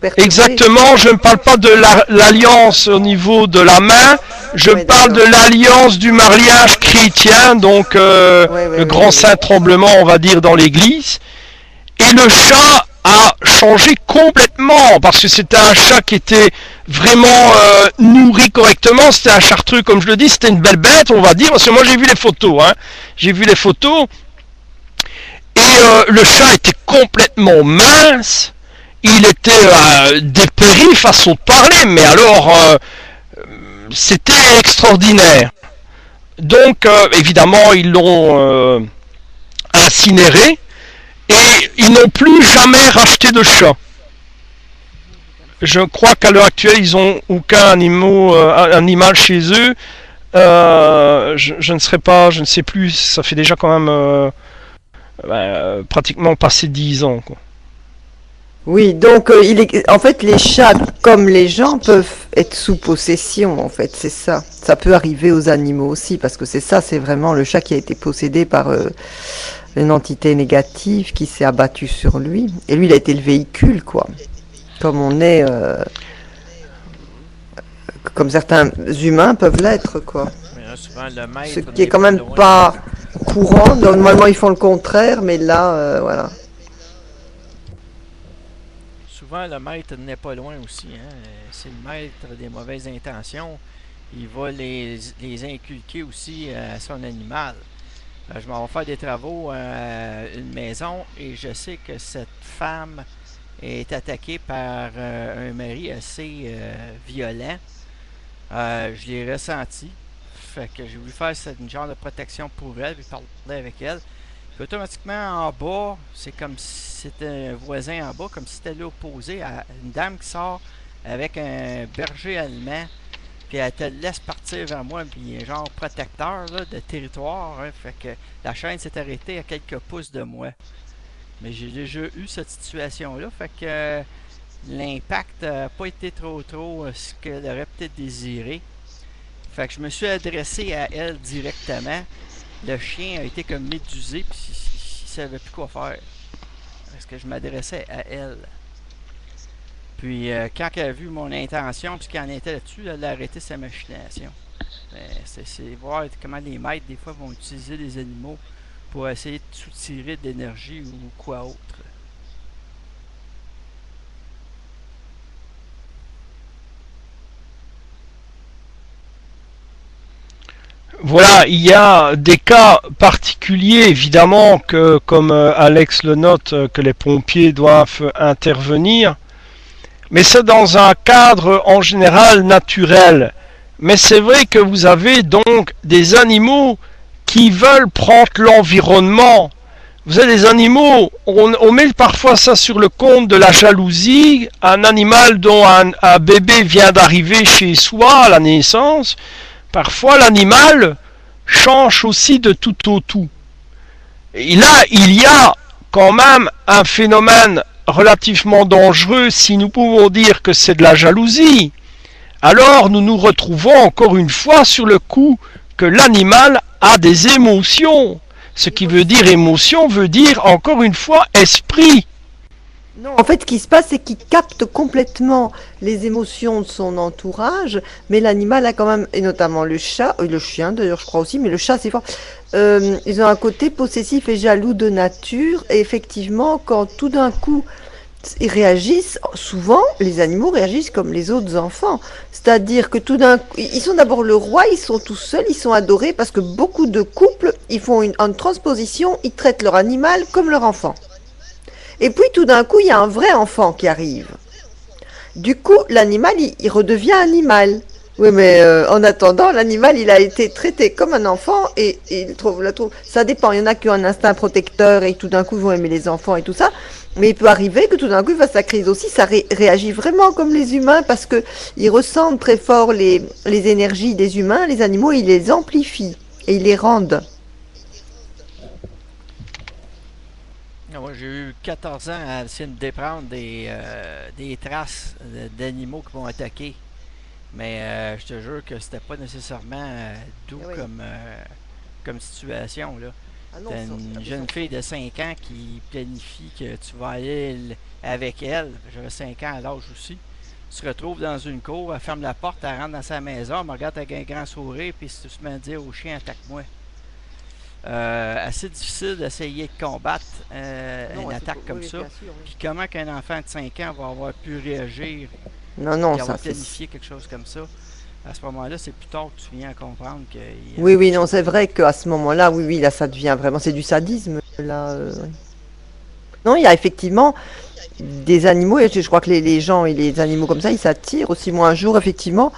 perturber. Exactement, je ne parle pas de l'alliance au niveau de la main, je parle de l'alliance du mariage chrétien, donc le grand saint tremblement, on va dire, dans l'église. Et le chat a changé complètement, parce que c'était un chat qui était vraiment nourri correctement, c'était un chartreux, comme je le dis, c'était une belle bête, on va dire, parce que moi j'ai vu les photos, hein. J'ai vu les photos, et le chat était complètement mince, il était dépéri façon de parler, mais alors c'était extraordinaire. Donc évidemment ils l'ont incinéré, et ils n'ont plus jamais racheté de chat. Je crois qu'à l'heure actuelle ils n'ont aucun animal chez eux. Je ne sais plus, ça fait déjà quand même pratiquement passé 10 ans, quoi. Oui, donc en fait les chats, comme les gens, peuvent être sous possession, en fait, c'est ça. Ça peut arriver aux animaux aussi, parce que c'est vraiment le chat qui a été possédé par une entité négative qui s'est abattue sur lui. Et lui, il a été le véhicule, quoi. Comme on est... comme certains humains peuvent l'être, quoi. Mais là, souvent, le maître Ce qui est quand même pas courant. Normalement, ils font le contraire, mais là, voilà. Souvent, le maître n'est pas loin aussi. Hein? Si le maître a des mauvaises intentions, il va les inculquer aussi à son animal. Je m'en vais faire des travaux à une maison et je sais que cette femme est attaquée par un mari assez violent. Je l'ai ressenti. Fait que j'ai voulu faire une genre de protection pour elle, puis parler avec elle. Puis automatiquement en bas, c'est comme si c'était un voisin en bas, comme si c'était l'opposé à une dame qui sort avec un berger allemand, puis elle te laisse partir vers moi, puis un genre protecteur là, de territoire. Hein, fait que la chaîne s'est arrêtée à quelques pouces de moi. Mais j'ai déjà eu cette situation-là, fait que l'impact n'a pas été trop ce qu'elle aurait peut-être désiré. Fait que je me suis adressé à elle directement. Le chien a été comme médusé, puis il savait plus quoi faire. Parce que je m'adressais à elle. Puis quand elle a vu mon intention, puis qu'elle en était là-dessus, elle a arrêté sa machination. C'est voir comment les maîtres, des fois, vont utiliser les animaux pour essayer de soutirer de l'énergie ou quoi autre. Voilà, il y a des cas particuliers, évidemment, que, comme Alex le note, que les pompiers doivent intervenir. Mais c'est dans un cadre en général naturel. Mais c'est vrai que vous avez donc des animaux qui veulent prendre l'environnement. Vous avez des animaux, on met parfois ça sur le compte de la jalousie. Un animal dont un bébé vient d'arriver chez soi à la naissance, parfois l'animal change aussi de tout au tout. Et là, il y a quand même un phénomène relativement dangereux si nous pouvons dire que c'est de la jalousie, alors nous nous retrouvons encore une fois sur le coup que l'animal a des émotions. Ce qui veut dire émotion veut dire encore une fois esprit. Non, en fait, ce qui se passe, c'est qu'il capte complètement les émotions de son entourage, mais l'animal a quand même, et notamment le chat, le chien d'ailleurs, je crois aussi, mais le chat, c'est fort. Ils ont un côté possessif et jaloux de nature, et effectivement, quand tout d'un coup, ils réagissent, souvent, les animaux réagissent comme les autres enfants. C'est-à-dire que tout d'un coup, ils sont d'abord le roi, ils sont tout seuls, ils sont adorés, parce que beaucoup de couples, ils font une transposition, ils traitent leur animal comme leur enfant. Et puis tout d'un coup, il y a un vrai enfant qui arrive. Du coup, l'animal, il redevient animal. Oui, mais en attendant, l'animal, il a été traité comme un enfant et il trouve. Ça dépend. Il y en a qui ont un instinct protecteur et tout d'un coup, ils vont aimer les enfants et tout ça. Mais il peut arriver que tout d'un coup, il fasse sa crise aussi. Ça réagit vraiment comme les humains parce que ils ressentent très fort les énergies des humains. Les animaux, ils les amplifient et ils les rendent. Moi, j'ai eu 14 ans à essayer de déprendre des traces d'animaux qui m'ont attaqué. Mais je te jure que c'était pas nécessairement doux Oui. comme situation, là. Ah non, T'as une jeune fille de 5 ans qui planifie que tu vas aller avec elle. J'avais 5 ans à l'âge aussi. Tu te retrouves dans une cour, elle ferme la porte, elle rentre dans sa maison, elle me regarde avec un grand sourire, puis tu te mets à dire au chien, attaque-moi. Assez difficile d'essayer de combattre non, une attaque comme oui, ça. bien sûr, oui. Puis comment qu'un enfant de 5 ans va avoir pu réagir Non, non, et avoir ça c'est. planifié quelque chose comme ça. À ce moment-là, c'est plus tard que tu viens à comprendre qu'il y a Oui, oui, quelque non, chose. c'est vrai qu'à ce moment-là, oui, oui, là, ça devient vraiment, c'est du sadisme, là. Oui. Non, il y a effectivement des animaux, et je crois que les gens et les animaux comme ça, ils s'attirent aussi. Moi, un jour, effectivement,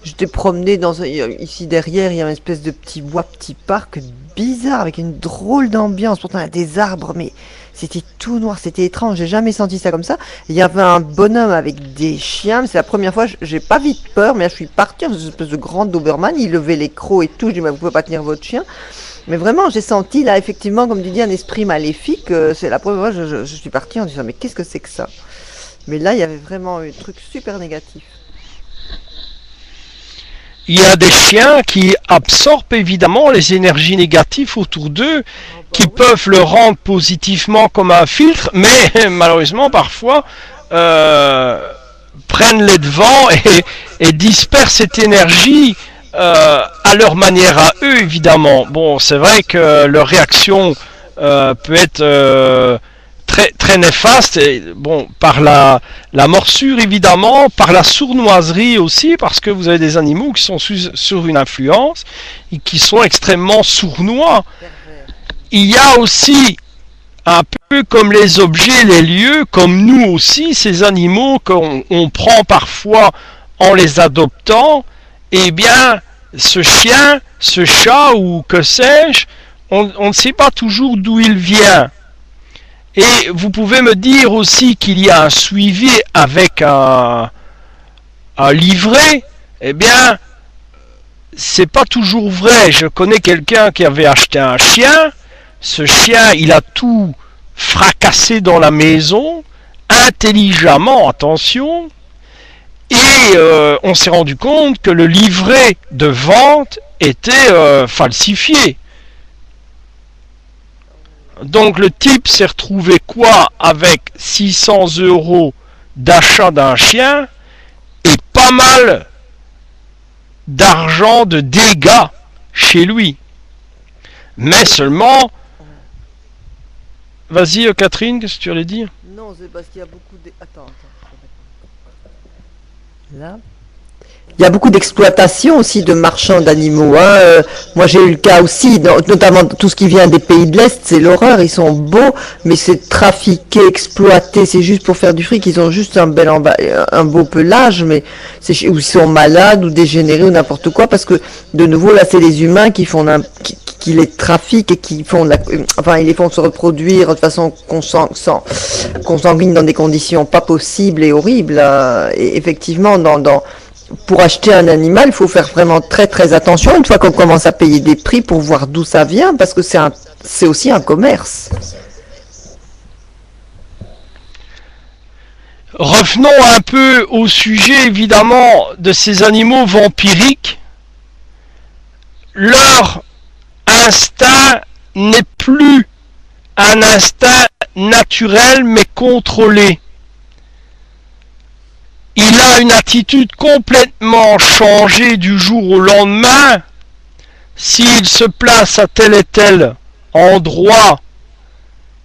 j'étais promené ici derrière, il y a une espèce de petit bois, petit parc bizarre, avec une drôle d'ambiance. Pourtant, il y a des arbres, mais c'était tout noir, c'était étrange, j'ai jamais senti ça comme ça. Il y avait un bonhomme avec des chiens, c'est la première fois, j'ai pas vite peur, mais là, je suis partie, une espèce de grand Doberman, il levait les crocs et tout, je dis, mais vous pouvez pas tenir votre chien. Mais vraiment, j'ai senti là, effectivement, comme tu dis, un esprit maléfique. C'est la première fois que je suis partie en disant, mais qu'est-ce que c'est que ça? Mais là, il y avait vraiment un truc super négatif. Il y a des chiens qui absorbent évidemment les énergies négatives autour d'eux, qui peuvent le rendre positivement comme un filtre, mais malheureusement parfois prennent les devants et dispersent cette énergie à leur manière à eux évidemment. Bon, c'est vrai que leur réaction peut être très néfaste, et, bon, par la morsure évidemment, par la sournoiserie aussi, parce que vous avez des animaux qui sont sur une influence et qui sont extrêmement sournois. Il y a aussi, un peu comme les objets, les lieux, comme nous aussi, ces animaux qu'on prend parfois en les adoptant, eh bien, ce chien, ce chat ou que sais-je, on ne sait pas toujours d'où il vient. Et vous pouvez me dire aussi qu'il y a un suivi avec un livret. Eh bien, c'est pas toujours vrai. Je connais quelqu'un qui avait acheté un chien. Ce chien, il a tout fracassé dans la maison, intelligemment, attention. Et on s'est rendu compte que le livret de vente était falsifié. Donc le type s'est retrouvé quoi avec 600 € d'achat d'un chien et pas mal d'argent de dégâts chez lui. Mais seulement... Vas-y Catherine, qu'est-ce que tu allais dire? Non, c'est parce qu'il y a beaucoup de... Attends. Là. Il y a beaucoup d'exploitation aussi de marchands d'animaux. Moi, j'ai eu le cas aussi, notamment tout ce qui vient des pays de l'Est, c'est l'horreur. Ils sont beaux, mais c'est trafiqué, exploité. C'est juste pour faire du fric. Ils ont juste un beau pelage, mais ou ils sont malades ou dégénérés ou n'importe quoi, parce que de nouveau là, c'est les humains qui font qui les trafiquent et qui font ils les font se reproduire de façon consanguine dans des conditions pas possibles et horribles. Et effectivement, pour acheter un animal, il faut faire vraiment très très attention une fois qu'on commence à payer des prix pour voir d'où ça vient, parce que c'est aussi un commerce. revenons un peu au sujet évidemment de ces animaux vampiriques. Leur instinct n'est plus un instinct naturel mais contrôlé. Il a une attitude complètement changée du jour au lendemain. S'il se place à tel et tel endroit,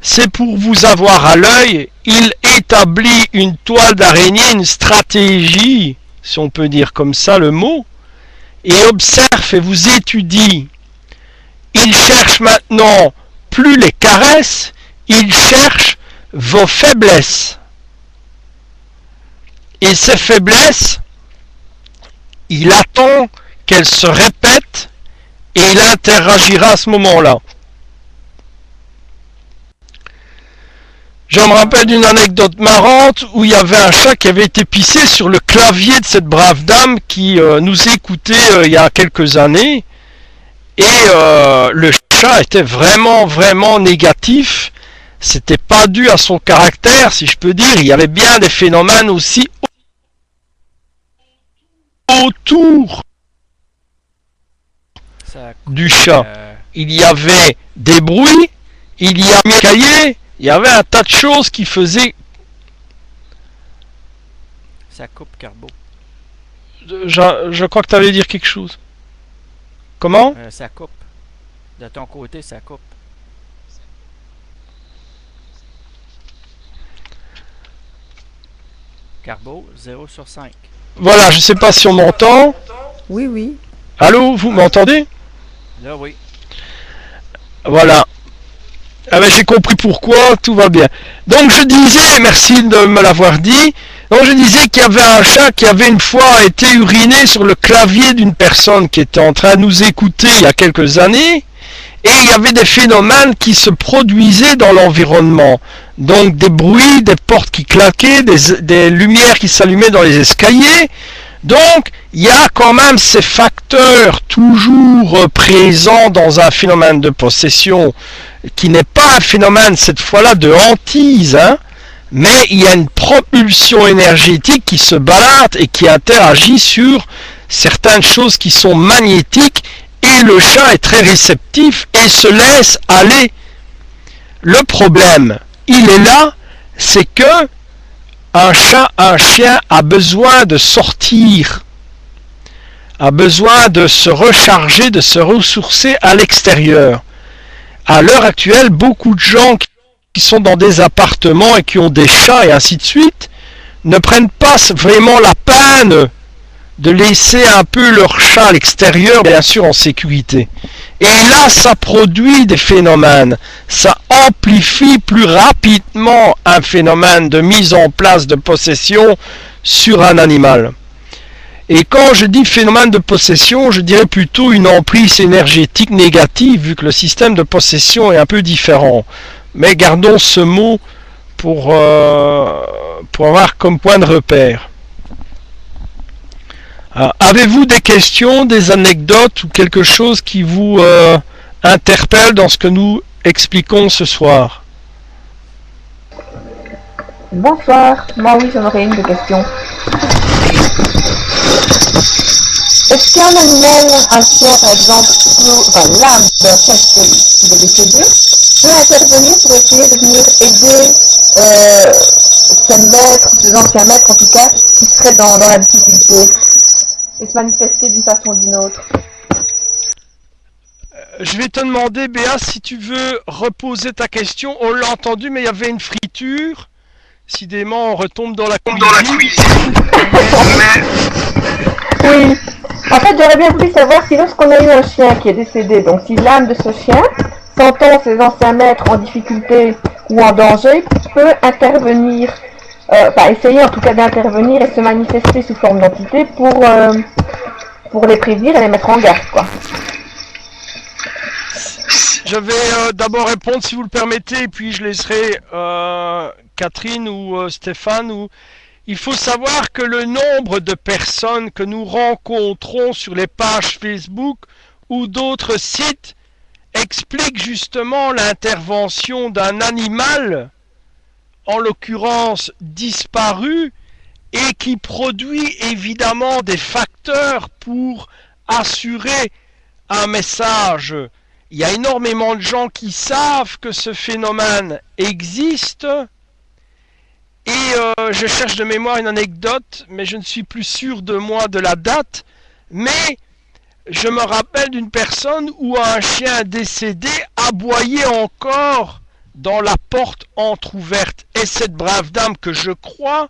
c'est pour vous avoir à l'œil. Il établit une toile d'araignée, une stratégie, si on peut dire comme ça le mot, et observe et vous étudie. Il cherche maintenant plus les caresses, il cherche vos faiblesses. Et ces faiblesses, il attend qu'elles se répètent et il interagira à ce moment-là. Je me rappelle d'une anecdote marrante où il y avait un chat qui avait été pissé sur le clavier de cette brave dame qui nous écoutait il y a quelques années. Et le chat était vraiment négatif. C'était pas dû à son caractère, si je peux dire. Il y avait bien des phénomènes aussi autour du chat. Il y avait des bruits, il y avait des cahiers, il y avait un tas de choses qui faisaient... Ça coupe, Carbo. Je crois que tu allais dire quelque chose. Comment? Ça coupe. De ton côté, ça coupe. Carbo, 0 sur 5. Voilà, je sais pas si on m'entend. Oui, oui. Allô, vous m'entendez? Là, oui. Voilà. Ah ben, j'ai compris pourquoi, tout va bien. Donc je disais, merci de me l'avoir dit, donc je disais qu'il y avait un chat qui avait une fois été uriné sur le clavier d'une personne qui était en train de nous écouter il y a quelques années, et il y avait des phénomènes qui se produisaient dans l'environnement. Donc des bruits, des portes qui claquaient, des lumières qui s'allumaient dans les escaliers. Donc il y a quand même ces facteurs toujours présents dans un phénomène de possession qui n'est pas un phénomène cette fois-là de hantise, hein, mais il y a une propulsion énergétique qui se balade et qui interagit sur certaines choses qui sont magnétiques, et le chat est très réceptif et se laisse aller. Le problème, il est là, c'est que un chat, un chien a besoin de sortir, a besoin de se recharger, de se ressourcer à l'extérieur. À l'heure actuelle, beaucoup de gens qui sont dans des appartements et qui ont des chats et ainsi de suite ne prennent pas vraiment la peine de laisser un peu leur chat à l'extérieur, bien sûr en sécurité. Et là, ça produit des phénomènes. Ça amplifie plus rapidement un phénomène de mise en place de possession sur un animal. Et quand je dis phénomène de possession, je dirais plutôt une emprise énergétique négative, vu que le système de possession est un peu différent. Mais gardons ce mot pour avoir comme point de repère. Avez-vous des questions, des anecdotes ou quelque chose qui vous interpelle dans ce que nous expliquons ce soir? Bonsoir, moi oui j'en aurais une de question. Est-ce qu'un animal, un chien par exemple, l'âme d'un chien qui est décédé, peut intervenir pour essayer de venir aider ses maîtres, ses anciens maîtres en tout cas, qui seraient dans la difficulté, et se manifester d'une façon ou d'une autre? Je vais te demander, Béa, si tu veux reposer ta question. On l'a entendu, mais il y avait une friture. Décidément, on retombe dans la cuisine. Oui. En fait, j'aurais bien voulu savoir si lorsqu'on a eu un chien qui est décédé, donc si l'âme de ce chien, sentant ses anciens maîtres en difficulté ou en danger, peut intervenir, essayer en tout cas d'intervenir et se manifester sous forme d'entité pour les prévenir et les mettre en garde, quoi. Je vais d'abord répondre si vous le permettez, et puis je laisserai Catherine ou Stéphane. Il faut savoir que le nombre de personnes que nous rencontrons sur les pages Facebook ou d'autres sites explique justement l'intervention d'un animal en l'occurrence disparu, et qui produit évidemment des facteurs pour assurer un message. Il y a énormément de gens qui savent que ce phénomène existe, et je cherche de mémoire une anecdote, mais je ne suis plus sûr de moi de la date, mais je me rappelle d'une personne où un chien décédé aboyait encore dans la porte entrouverte. Et cette brave dame que je crois,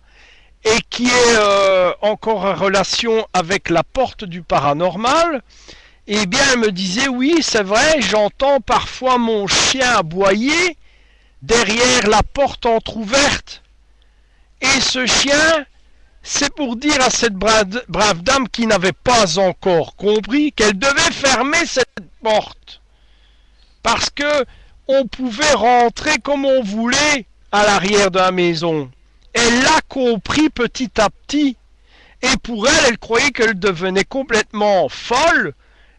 et qui est encore en relation avec la porte du paranormal, eh bien elle me disait, oui c'est vrai, j'entends parfois mon chien aboyer derrière la porte entrouverte. Et ce chien, c'est pour dire à cette brave dame qui n'avait pas encore compris qu'elle devait fermer cette porte. Parce que on pouvait rentrer comme on voulait à l'arrière de la maison. Elle l'a compris petit à petit. Et pour elle, elle croyait qu'elle devenait complètement folle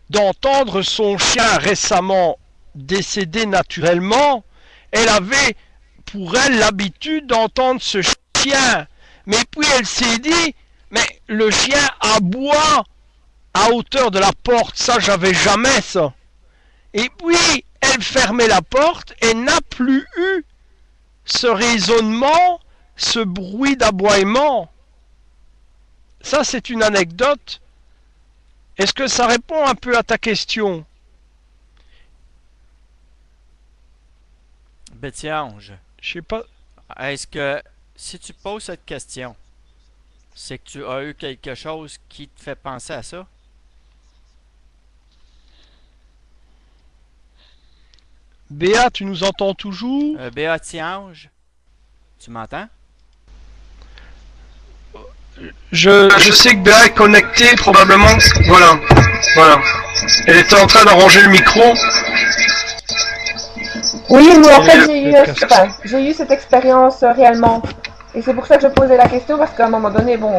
d'entendre son chien récemment décédé naturellement. Elle avait pour elle l'habitude d'entendre ce chien. Mais puis elle s'est dit, mais le chien aboie à hauteur de la porte, ça j'avais jamais ça. Et puis elle fermait la porte et n'a plus eu ce raisonnement, ce bruit d'aboiement. Ça c'est une anecdote. Est-ce que ça répond un peu à ta question? Betty-Ange, Je sais pas. est-ce que si tu poses cette question, c'est que tu as eu quelque chose qui te fait penser à ça? Béa, tu nous entends toujours? Betty-Ange, tu m'entends? Je sais que Béa est connectée, probablement. Voilà. Voilà. Elle était en train d'arranger le micro. Oui, mais en fait, Le j'ai eu cette expérience réellement. Et c'est pour ça que je posais la question, parce qu'à un moment donné, bon,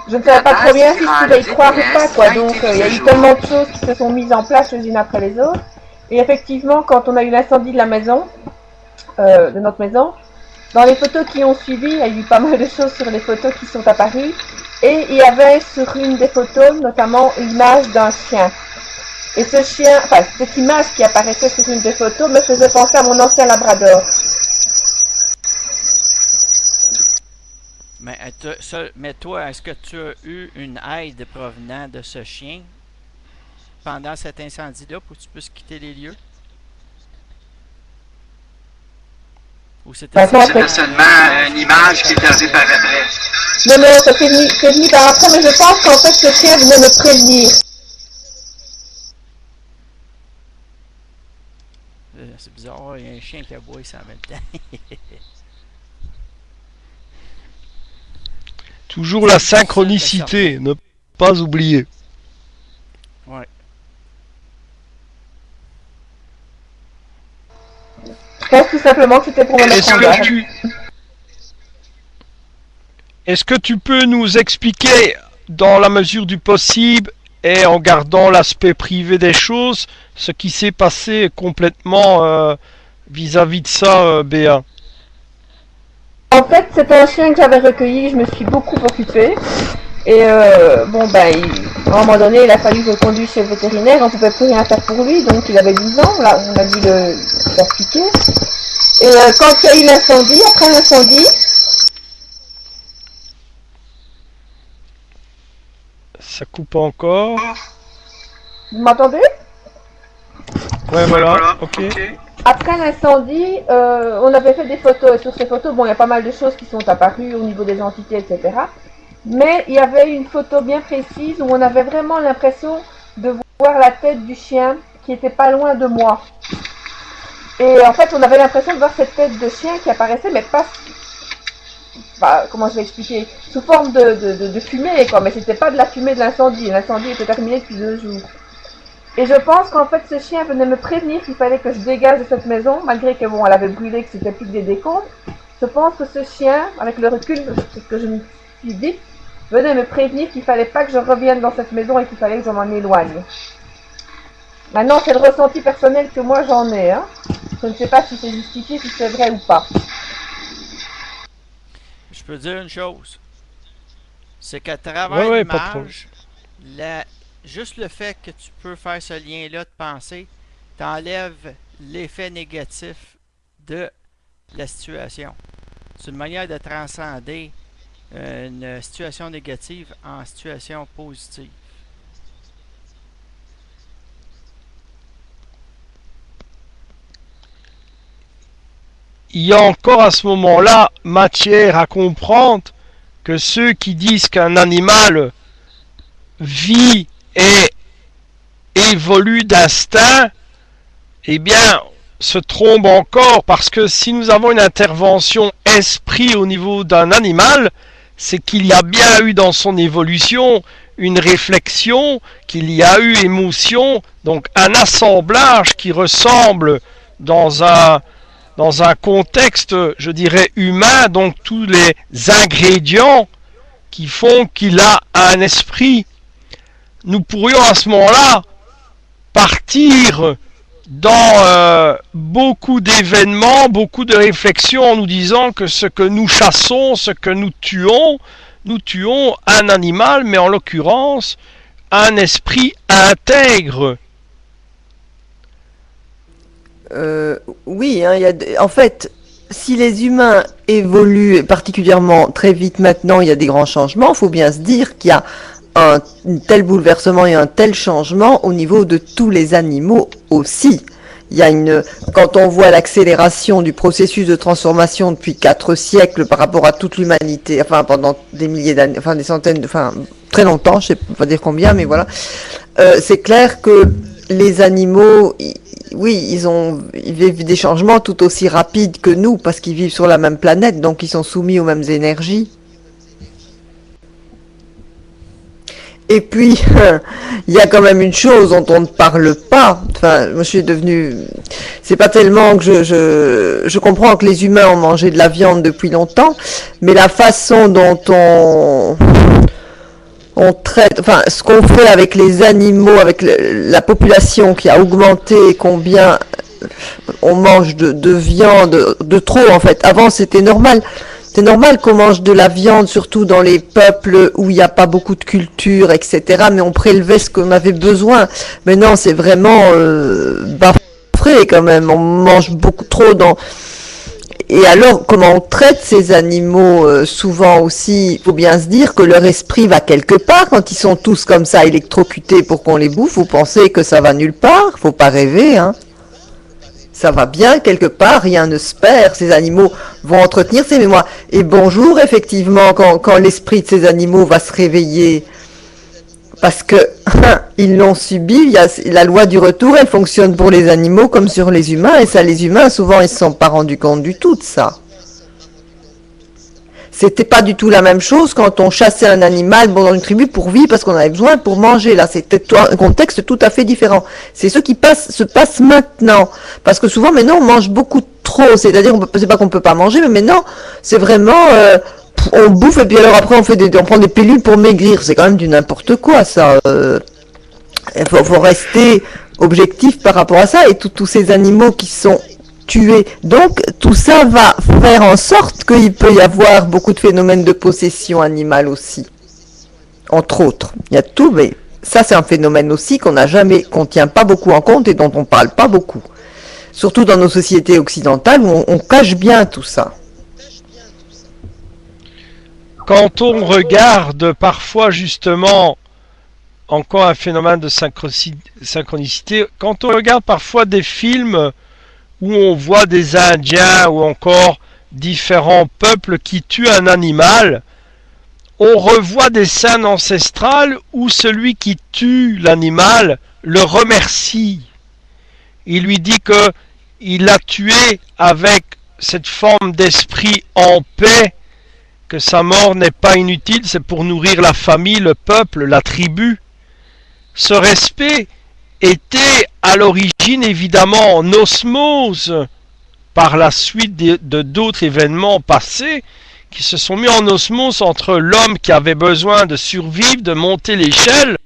je ne savais pas trop bien si je pouvais y croire ou pas, quoi. Donc, il y a eu tellement de choses qui se sont mises en place les unes après les autres. Et effectivement, quand on a eu l'incendie de la maison, de notre maison, dans les photos qui ont suivi, il y a eu pas mal de choses sur les photos qui sont apparues. Et il y avait sur une des photos, notamment, l'image d'un chien. Et ce chien, enfin, cette image qui apparaissait sur une des photos me faisait penser à mon ancien labrador. Mais toi, est-ce que tu as eu une aide provenant de ce chien pendant cet incendie-là pour que tu puisses quitter les lieux? Ou c'était seulement une image qui était arrivée par après? Non, non, ça c'est venu par après, mais je pense qu'en fait ce chien venait me prévenir. C'est bizarre, il y a un chien qui aboie ça en même temps. Toujours la synchronicité, ne pas oublier. Ouais. Je pense tout simplement que c'était pour me mettre en garde. Est-ce que tu peux nous expliquer, dans la mesure du possible, et en gardant l'aspect privé des choses, ce qui s'est passé complètement vis-à-vis de ça, Béa? En fait, c'est un chien que j'avais recueilli, je me suis beaucoup occupée. Et bon, ben, à un moment donné, il a fallu que je le conduise chez le vétérinaire, on ne pouvait plus rien faire pour lui, donc il avait 12 ans, là, on a dû le faire piquer. Et quand il y a eu l'incendie, après l'incendie... Ça coupe encore. Vous m'entendez? Ouais, voilà, ok. Après l'incendie, on avait fait des photos, et sur ces photos, bon, il y a pas mal de choses qui sont apparues au niveau des entités, etc. Mais il y avait une photo bien précise où on avait vraiment l'impression de voir la tête du chien qui était pas loin de moi. Et en fait, on avait l'impression de voir cette tête de chien qui apparaissait, mais pas... Bah, comment je vais expliquer? Sous forme de fumée, quoi, mais c'était pas de la fumée de l'incendie. L'incendie était terminé depuis 2 jours. Et je pense qu'en fait, ce chien venait me prévenir qu'il fallait que je dégage de cette maison, malgré que bon, elle avait brûlé, que c'était plus que des décombres. Je pense que ce chien, avec le recul, c'est ce que je me suis dit, venait me prévenir qu'il fallait pas que je revienne dans cette maison et qu'il fallait que je m'en éloigne. Maintenant, c'est le ressenti personnel que moi j'en ai, hein. Je ne sais pas si c'est justifié, si c'est vrai ou pas. peux dire une chose. C'est qu'à travers Ouais, pas de problème. l'image, juste le fait que tu peux faire ce lien-là de pensée, t'enlèves l'effet négatif de la situation. C'est une manière de transcender une situation négative en situation positive. Il y a encore à ce moment-là matière à comprendre que ceux qui disent qu'un animal vit et évolue d'instinct, eh bien, se trompent encore, parce que si nous avons une intervention esprit au niveau d'un animal, c'est qu'il y a bien eu dans son évolution une réflexion, qu'il y a eu émotion, donc un assemblage qui ressemble dans un contexte, je dirais, humain, donc tous les ingrédients qui font qu'il a un esprit. Nous pourrions à ce moment-là partir dans beaucoup d'événements, beaucoup de réflexions en nous disant que ce que nous chassons, ce que nous tuons un animal, mais en l'occurrence un esprit intègre. Oui, hein, en fait, si les humains évoluent particulièrement très vite maintenant, il y a des grands changements, il faut bien se dire qu'il y a un tel bouleversement et un tel changement au niveau de tous les animaux aussi. Il y a quand on voit l'accélération du processus de transformation depuis 4 siècles par rapport à toute l'humanité, enfin pendant des milliers d'années, enfin des centaines, enfin très longtemps, je sais pas dire combien, mais voilà, c'est clair que les animaux, oui, ils vivent des changements tout aussi rapides que nous, parce qu'ils vivent sur la même planète, donc ils sont soumis aux mêmes énergies. Et puis, il y a quand même une chose dont on ne parle pas. Enfin, moi, je suis devenue... C'est pas tellement que je comprends que les humains ont mangé de la viande depuis longtemps, mais la façon dont on traite, enfin, ce qu'on fait avec les animaux, avec la population qui a augmenté, combien on mange de viande, de trop en fait. Avant, c'était normal. C'est normal qu'on mange de la viande, surtout dans les peuples où il n'y a pas beaucoup de culture, etc. Mais on prélevait ce qu'on avait besoin. Maintenant, c'est vraiment bafré quand même. On mange beaucoup trop dans... Et alors, comment on traite ces animaux souvent aussi, il faut bien se dire que leur esprit va quelque part. Quand ils sont tous comme ça électrocutés pour qu'on les bouffe, vous pensez que ça va nulle part? Faut pas rêver, hein. Ça va bien quelque part, rien ne se perd, ces animaux vont entretenir ces mémoires. Et bonjour, effectivement, quand l'esprit de ces animaux va se réveiller, parce que ils l'ont subi, il y a la loi du retour, elle fonctionne pour les animaux comme sur les humains, et ça, les humains, souvent, ils ne se sont pas rendus compte du tout de ça. C'était pas du tout la même chose quand on chassait un animal dans une tribu pour vivre parce qu'on avait besoin pour manger. Là, c'était un contexte tout à fait différent. C'est ce qui se passe maintenant. Parce que souvent, maintenant, on mange beaucoup trop. C'est-à-dire, c'est pas qu'on peut pas manger, mais maintenant, c'est vraiment, on bouffe et puis alors après, on prend des pilules pour maigrir. C'est quand même du n'importe quoi, ça. Il faut rester objectif par rapport à ça. Et tous ces animaux qui sont tuer. Donc, tout ça va faire en sorte qu'il peut y avoir beaucoup de phénomènes de possession animale aussi. Entre autres. Il y a tout, mais ça, c'est un phénomène aussi qu'on tient pas beaucoup en compte et dont on parle pas beaucoup. Surtout dans nos sociétés occidentales où on cache bien tout ça. Quand on regarde parfois justement encore un phénomène de synchronicité, quand on regarde parfois des films où on voit des Indiens ou encore différents peuples qui tuent un animal, on revoit des scènes ancestrales où celui qui tue l'animal le remercie. Il lui dit que il l'a tué avec cette forme d'esprit en paix, que sa mort n'est pas inutile, c'est pour nourrir la famille, le peuple, la tribu. Ce respect était à l'origine évidemment en osmose par la suite de d'autres événements passés qui se sont mis en osmose entre l'homme qui avait besoin de survivre, de monter l'échelle,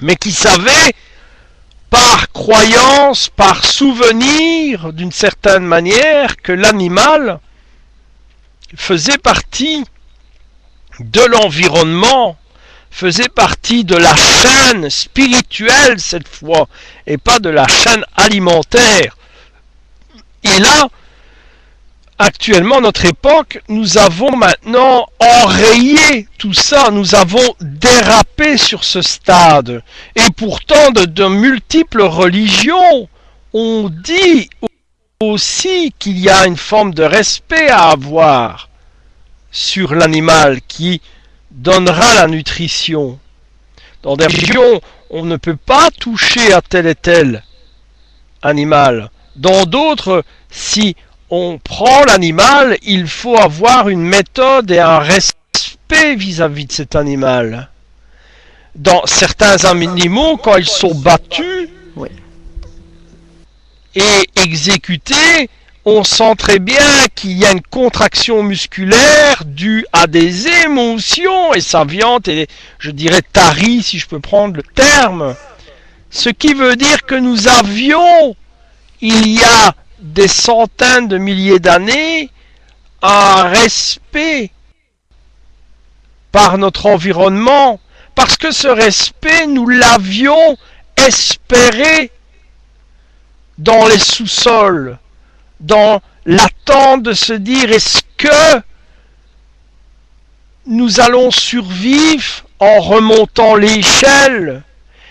mais qui savait par croyance, par souvenir d'une certaine manière que l'animal faisait partie de l'environnement, faisait partie de la chaîne spirituelle cette fois, et pas de la chaîne alimentaire. Et là, actuellement, notre époque, nous avons maintenant enrayé tout ça, nous avons dérapé sur ce stade. Et pourtant, de multiples religions ont dit aussi qu'il y a une forme de respect à avoir sur l'animal qui donnera la nutrition. Dans des régions, on ne peut pas toucher à tel et tel animal. Dans d'autres, si on prend l'animal, il faut avoir une méthode et un respect vis-à-vis de cet animal. Dans certains animaux, quand ils sont battus Oui. et exécutés, on sent très bien qu'il y a une contraction musculaire due à des émotions, et sa viande est, je dirais, tarie, si je peux prendre le terme. Ce qui veut dire que nous avions, il y a des centaines de milliers d'années, un respect par notre environnement, parce que ce respect, nous l'avions espéré dans les sous-sols, dans l'attente de se dire, est-ce que nous allons survivre en remontant l'échelle?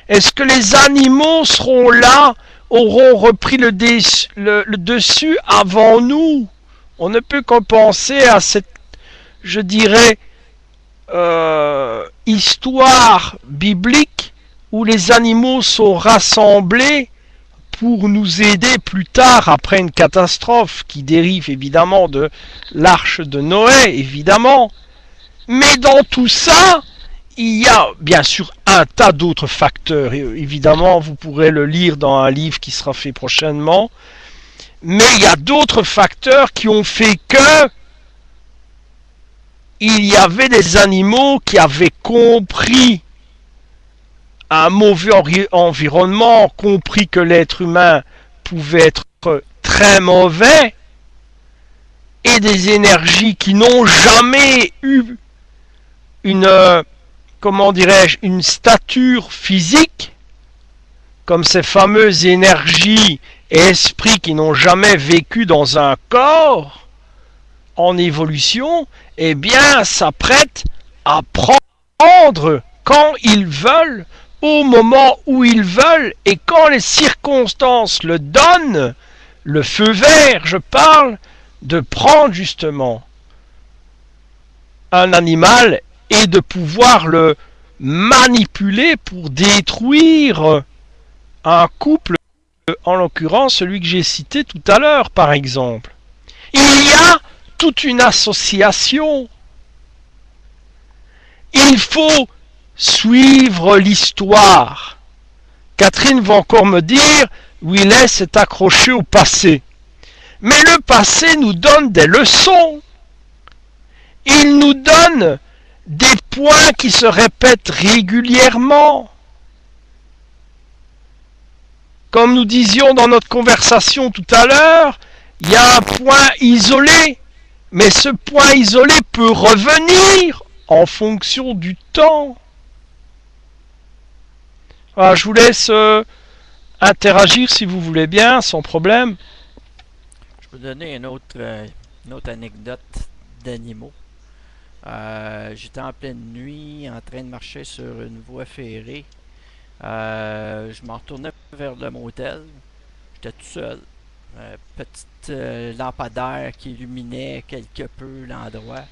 Est-ce que les animaux seront là, auront repris le dessus avant nous? On ne peut qu'en penser à cette, je dirais, histoire biblique où les animaux sont rassemblés pour nous aider plus tard après une catastrophe qui dérive évidemment de l'arche de Noé, évidemment. Mais dans tout ça, il y a bien sûr un tas d'autres facteurs. Et évidemment, vous pourrez le lire dans un livre qui sera fait prochainement. Mais il y a d'autres facteurs qui ont fait que il y avait des animaux qui avaient compris un mauvais environnement, compris que l'être humain pouvait être très mauvais, et des énergies qui n'ont jamais eu une, comment dirais-je, une stature physique, comme ces fameuses énergies et esprits qui n'ont jamais vécu dans un corps en évolution, eh bien, s'apprêtent à prendre quand ils veulent, au moment où ils veulent, et quand les circonstances le donnent, le feu vert, je parle, de prendre justement un animal et de pouvoir le manipuler pour détruire un couple, en l'occurrence celui que j'ai cité tout à l'heure par exemple. Il y a toute une association. Il faut suivre l'histoire. Catherine va encore me dire, Willet s'est accroché au passé. Mais le passé nous donne des leçons. Il nous donne des points qui se répètent régulièrement. Comme nous disions dans notre conversation tout à l'heure, il y a un point isolé, mais ce point isolé peut revenir en fonction du temps. Voilà, je vous laisse interagir si vous voulez bien, sans problème. Je peux donner une autre anecdote d'animaux. J'étais en pleine nuit en train de marcher sur une voie ferrée. Je m'en retournais vers le motel. J'étais tout seul. Petite lampadaire qui illuminait quelque peu l'endroit.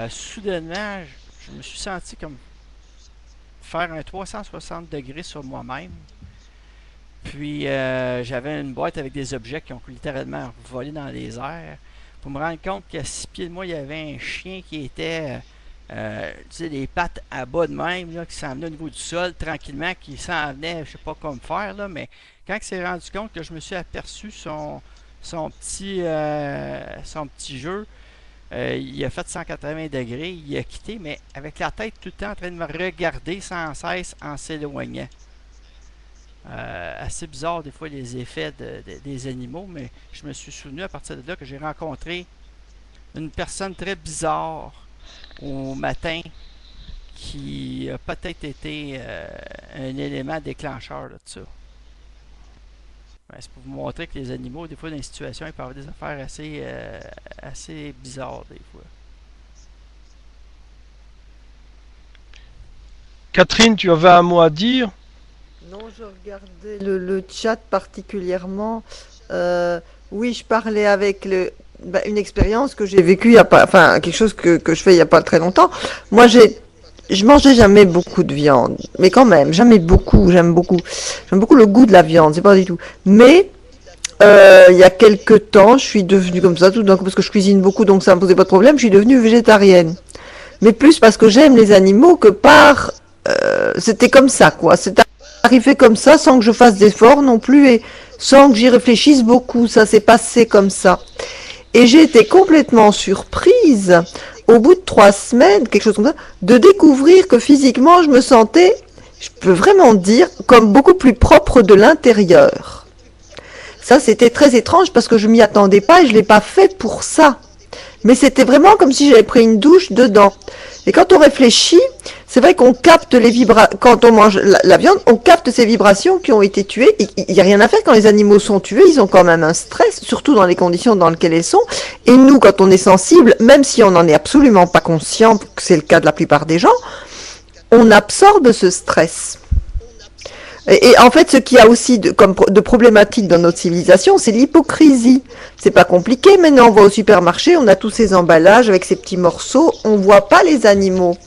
Soudainement, je me suis senti comme faire un 360 degrés sur moi-même. Puis j'avais une boîte avec des objets qui ont littéralement volé dans les airs. Pour me rendre compte qu'à 6 pieds de moi, il y avait un chien qui était, tu sais, les pattes à bas de même, là, qui s'en venait au niveau du sol tranquillement, qui s'en venait, je sais pas comment faire, là, mais quand il s'est rendu compte que je me suis aperçu son petit jeu, il a fait 180 degrés, il a quitté, mais avec la tête tout le temps en train de me regarder sans cesse en s'éloignant. Assez bizarre des fois les effets des animaux, mais je me suis souvenu à partir de là que j'ai rencontré une personne très bizarre au matin qui a peut-être été un élément déclencheur là, de ça. Ben, c'est pour vous montrer que les animaux, des fois, dans les situations, ils peuvent avoir des affaires assez bizarres, des fois. Catherine, tu avais un mot à dire? Non, je regardais le chat particulièrement. Oui, je parlais avec une expérience que j'ai vécue il y a pas, enfin quelque chose que je fais il y a pas très longtemps. Moi, je mangeais jamais beaucoup de viande, mais quand même, jamais beaucoup. J'aime beaucoup le goût de la viande, c'est pas du tout. Mais il y a quelques temps, je suis devenue comme ça tout d'un coup parce que je cuisine beaucoup, donc ça me posait pas de problème. Je suis devenue végétarienne, mais plus parce que j'aime les animaux que par c'était comme ça, quoi. C'est arrivé comme ça, sans que je fasse d'efforts non plus et sans que j'y réfléchisse beaucoup. Ça s'est passé comme ça. Et j'ai été complètement surprise, au bout de 3 semaines, quelque chose comme ça, de découvrir que physiquement, je me sentais, je peux vraiment dire, comme beaucoup plus propre de l'intérieur. Ça, c'était très étrange parce que je m'y attendais pas et je l'ai pas fait pour ça. Mais c'était vraiment comme si j'avais pris une douche dedans. Et quand on réfléchit, c'est vrai qu'on capte les vibrations, quand on mange la viande, on capte ces vibrations qui ont été tuées. Il n'y a rien à faire quand les animaux sont tués, ils ont quand même un stress, surtout dans les conditions dans lesquelles ils sont. Et nous, quand on est sensible, même si on n'en est absolument pas conscient, que c'est le cas de la plupart des gens, on absorbe ce stress. Et en fait, ce qu'il y a aussi de problématique dans notre civilisation, c'est l'hypocrisie. C'est pas compliqué, maintenant on va au supermarché, on a tous ces emballages avec ces petits morceaux, on voit pas les animaux.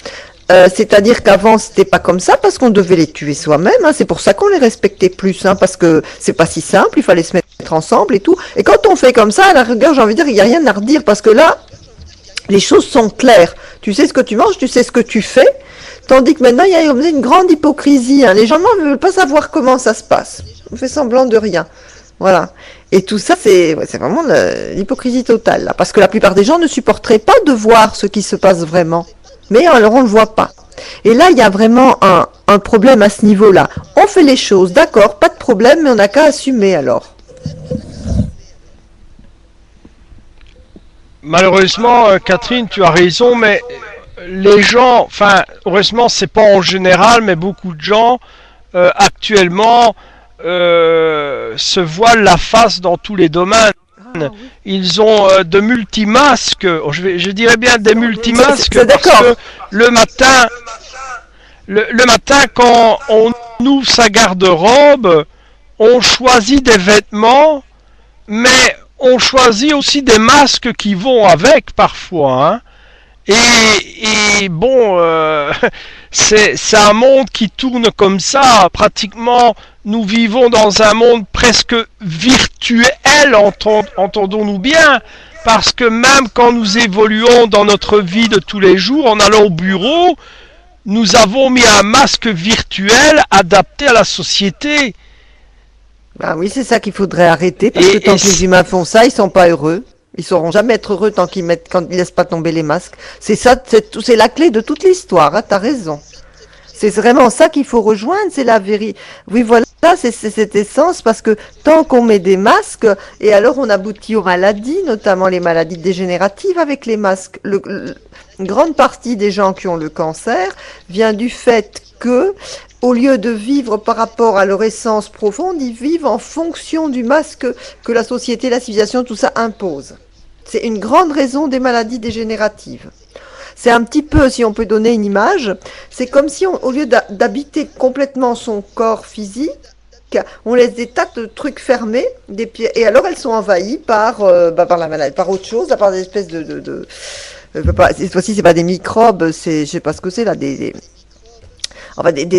C'est-à-dire qu'avant c'était pas comme ça parce qu'on devait les tuer soi-même, hein. C'est pour ça qu'on les respectait plus, hein, parce que c'est pas si simple, il fallait se mettre ensemble et tout. Et quand on fait comme ça, à la rigueur, j'ai envie de dire, il n'y a rien à redire parce que là, les choses sont claires. Tu sais ce que tu manges, tu sais ce que tu fais. Tandis que maintenant, il y a une grande hypocrisie, hein. Les gens ne veulent pas savoir comment ça se passe. On fait semblant de rien. Voilà. Et tout ça, c'est vraiment l'hypocrisie totale, là. Parce que la plupart des gens ne supporteraient pas de voir ce qui se passe vraiment. Mais alors, on ne le voit pas. Et là, il y a vraiment un problème à ce niveau-là. On fait les choses, d'accord, pas de problème, mais on n'a qu'à assumer, alors. Malheureusement, Catherine, tu as raison, mais les gens, enfin, heureusement, c'est pas en général, mais beaucoup de gens actuellement se voilent la face dans tous les domaines. Ils ont de multimasques, je dirais bien des multimasques, parce que le matin, quand on ouvre sa garde-robe, on choisit des vêtements, mais on choisit aussi des masques qui vont avec parfois, hein. Et bon, c'est un monde qui tourne comme ça. Pratiquement, nous vivons dans un monde presque virtuel, entendons-nous bien, parce que même quand nous évoluons dans notre vie de tous les jours, en allant au bureau, nous avons mis un masque virtuel adapté à la société. Ah oui, c'est ça qu'il faudrait arrêter, parce que tant que les humains font ça, ils sont pas heureux. Ils sauront jamais être heureux quand ils laissent pas tomber les masques. C'est ça, c'est la clé de toute l'histoire, hein, t'as raison. C'est vraiment ça qu'il faut rejoindre, c'est la vérité. Oui, voilà, c'est cette essence, parce que tant qu'on met des masques, et alors on aboutit aux maladies, notamment les maladies dégénératives avec les masques. Une grande partie des gens qui ont le cancer vient du fait que, au lieu de vivre par rapport à leur essence profonde, ils vivent en fonction du masque que la société, la civilisation, tout ça impose. C'est une grande raison des maladies dégénératives. C'est un petit peu, si on peut donner une image, c'est comme si au lieu d'habiter complètement son corps physique, on laisse des tas de trucs fermés, et alors elles sont envahies par la maladie, par autre chose, par des espèces cette fois-ci c'est pas des microbes, je sais pas ce que c'est là, des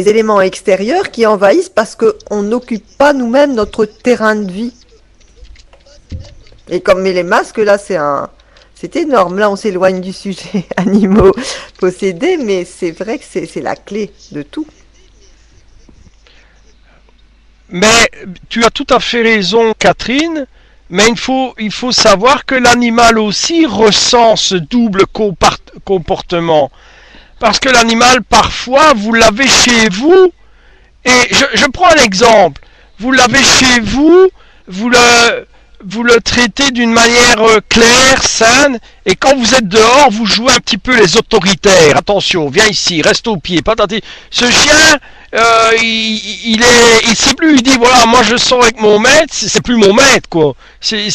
éléments extérieurs qui envahissent parce qu'on n'occupe pas nous-mêmes notre terrain de vie. Et comme les masques, là, c'est énorme. Là, on s'éloigne du sujet animaux possédés, mais c'est vrai que c'est la clé de tout. Mais tu as tout à fait raison, Catherine, mais il faut savoir que l'animal aussi ressent ce double comportement. Parce que l'animal, parfois, vous l'avez chez vous, et je prends un exemple. Vous l'avez chez vous, vous le traitez d'une manière claire, saine, et quand vous êtes dehors, vous jouez un petit peu les autoritaires. Attention, viens ici, reste au pied, patati. Ce chien, il sait plus, il dit voilà, moi je sors avec mon maître, c'est plus mon maître, quoi. C'est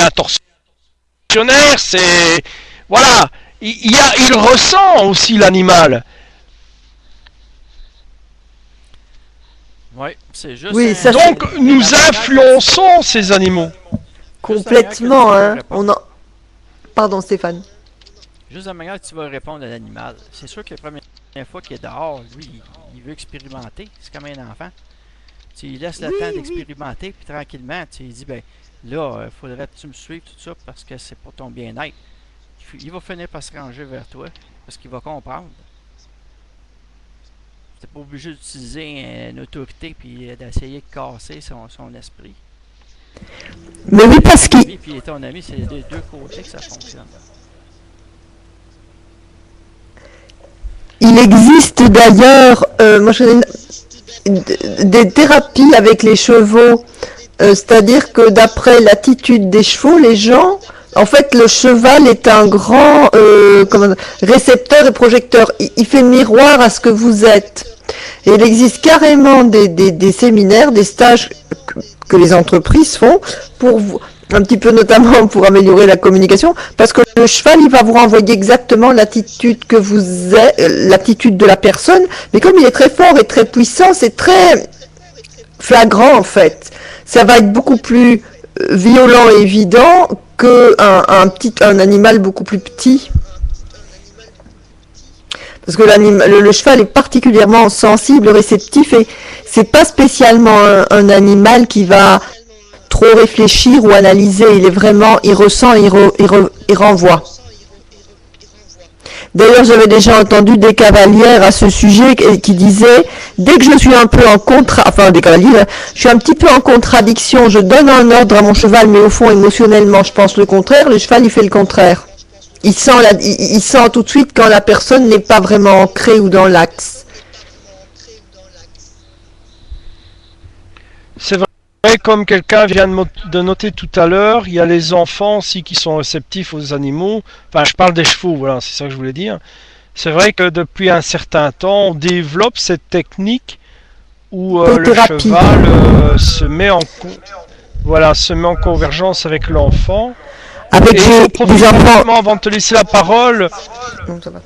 un tortionnaire, c'est voilà. Il ressent aussi l'animal. Oui, c'est juste. Oui, ça, Donc nous influençons ces animaux. Complètement, hein. Pardon, Stéphane. Juste la manière que tu vas répondre à l'animal. C'est sûr que la première fois qu'il est dehors, lui, il veut expérimenter. C'est comme un enfant. Tu lui laisses le temps d'expérimenter, puis tranquillement, tu lui dis, ben là, faudrait que tu me suives tout ça parce que c'est pour ton bien-être. Il va finir par se ranger vers toi parce qu'il va comprendre. T'es pas obligé d'utiliser une autorité puis d'essayer de casser son esprit. Mais oui, parce qu'il Puis ton ami, c'est des deux côtés que ça fonctionne. existe d'ailleurs, moi je connais des thérapies avec les chevaux, c'est-à-dire que d'après l'attitude des chevaux, les gens, en fait, le cheval est un grand récepteur et projecteur. Il fait miroir à ce que vous êtes. Et il existe carrément des séminaires, des stages que les entreprises font pour vous, un petit peu notamment pour améliorer la communication, parce que le cheval, il va vous renvoyer exactement l'attitude que vous êtes, l'attitude de la personne, mais comme il est très fort et très puissant, c'est très flagrant en fait. Ça va être beaucoup plus violent et évident qu'un animal beaucoup plus petit. Parce que le cheval est particulièrement sensible, réceptif, et c'est pas spécialement un animal qui va trop réfléchir ou analyser. Il ressent, il renvoie. D'ailleurs, j'avais déjà entendu des cavalières à ce sujet qui disaient, dès que je suis un peu des cavaliers, je suis un petit peu en contradiction, je donne un ordre à mon cheval, mais au fond, émotionnellement, je pense le contraire, le cheval, il fait le contraire. Il sent tout de suite quand la personne n'est pas vraiment ancrée ou dans l'axe. C'est vrai, comme quelqu'un vient de noter tout à l'heure, il y a les enfants aussi qui sont réceptifs aux animaux. Enfin, je parle des chevaux, voilà, c'est ça que je voulais dire. C'est vrai que depuis un certain temps, on développe cette technique où le cheval se met en convergence avec l'enfant. Avec des enfants. Avant de te laisser la parole, Non, ça va.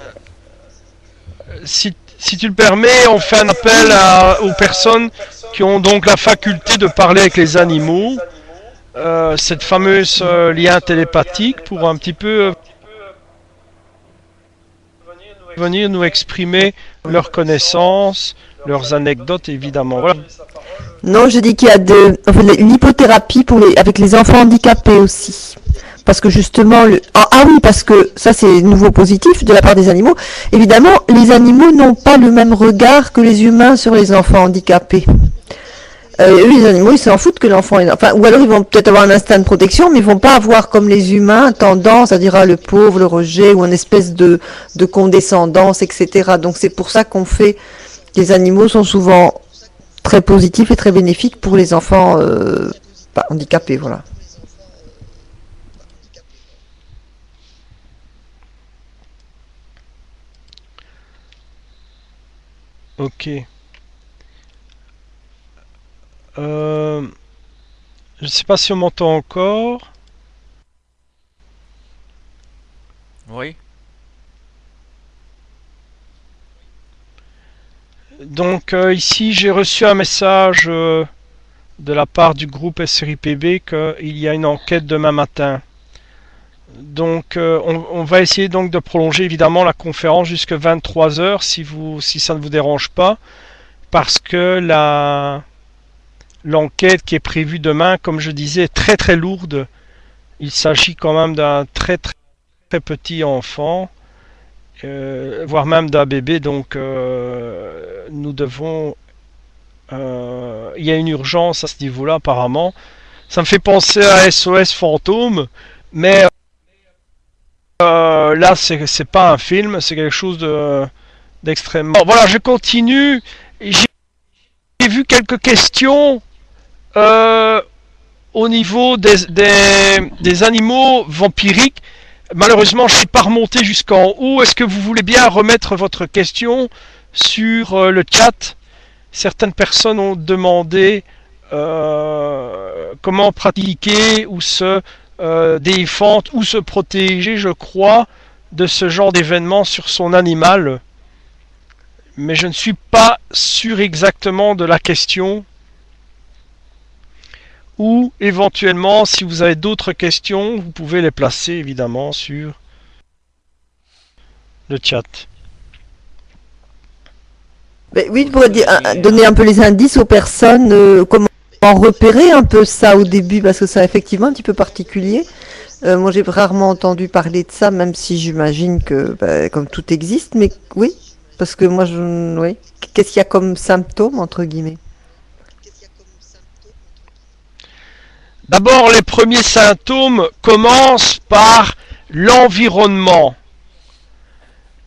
si tu le permets, on fait un appel aux personnes qui ont donc la faculté de parler avec les animaux, cette fameuse lien télépathique, pour un petit peu venir nous exprimer leurs connaissances, leurs anecdotes, évidemment. Voilà. Non, je dis qu'il y a l'hypothérapie avec les enfants handicapés aussi. Parce que justement, oui, parce que ça c'est nouveau positif de la part des animaux. Évidemment, les animaux n'ont pas le même regard que les humains sur les enfants handicapés. Eux, les animaux, ils s'en foutent que l'enfant est... Enfin, ou alors ils vont peut-être avoir un instinct de protection, mais ils vont pas avoir, comme les humains, tendance à dire le pauvre, le rejet, ou une espèce de condescendance, etc. Donc c'est pour ça qu'on fait... Les animaux sont souvent très positifs et très bénéfiques pour les enfants handicapés, voilà. Ok. Je ne sais pas si on m'entend encore. Oui. Donc ici j'ai reçu un message de la part du groupe SRIPB qu'il y a une enquête demain matin. Donc on va essayer donc de prolonger évidemment la conférence jusqu'à 23h si ça ne vous dérange pas, parce que l'enquête qui est prévue demain, comme je disais, est très très lourde. Il s'agit quand même d'un très très très petit enfant, voire même d'un bébé, donc nous devons... il y a une urgence à ce niveau-là apparemment. Ça me fait penser à SOS Fantôme, mais là c'est pas un film, c'est quelque chose d'extrêmement... Voilà, je continue. J'ai vu quelques questions au niveau des animaux vampiriques. Malheureusement, je ne suis pas remonté jusqu'en haut. Est-ce que vous voulez bien remettre votre question sur le chat? Certaines personnes ont demandé comment pratiquer ou se défendre ou se protéger, je crois, de ce genre d'événement sur son animal. Mais je ne suis pas sûr exactement de la question. Ou éventuellement, si vous avez d'autres questions, vous pouvez les placer évidemment sur le chat. Mais oui, pour donner un peu les indices aux personnes, comment repérer un peu ça au début, parce que c'est effectivement un petit peu particulier. Moi, j'ai rarement entendu parler de ça, même si j'imagine que, comme tout existe, mais oui, parce que moi, oui. Qu'est-ce qu'il y a comme symptômes, entre guillemets? D'abord, les premiers symptômes commencent par l'environnement.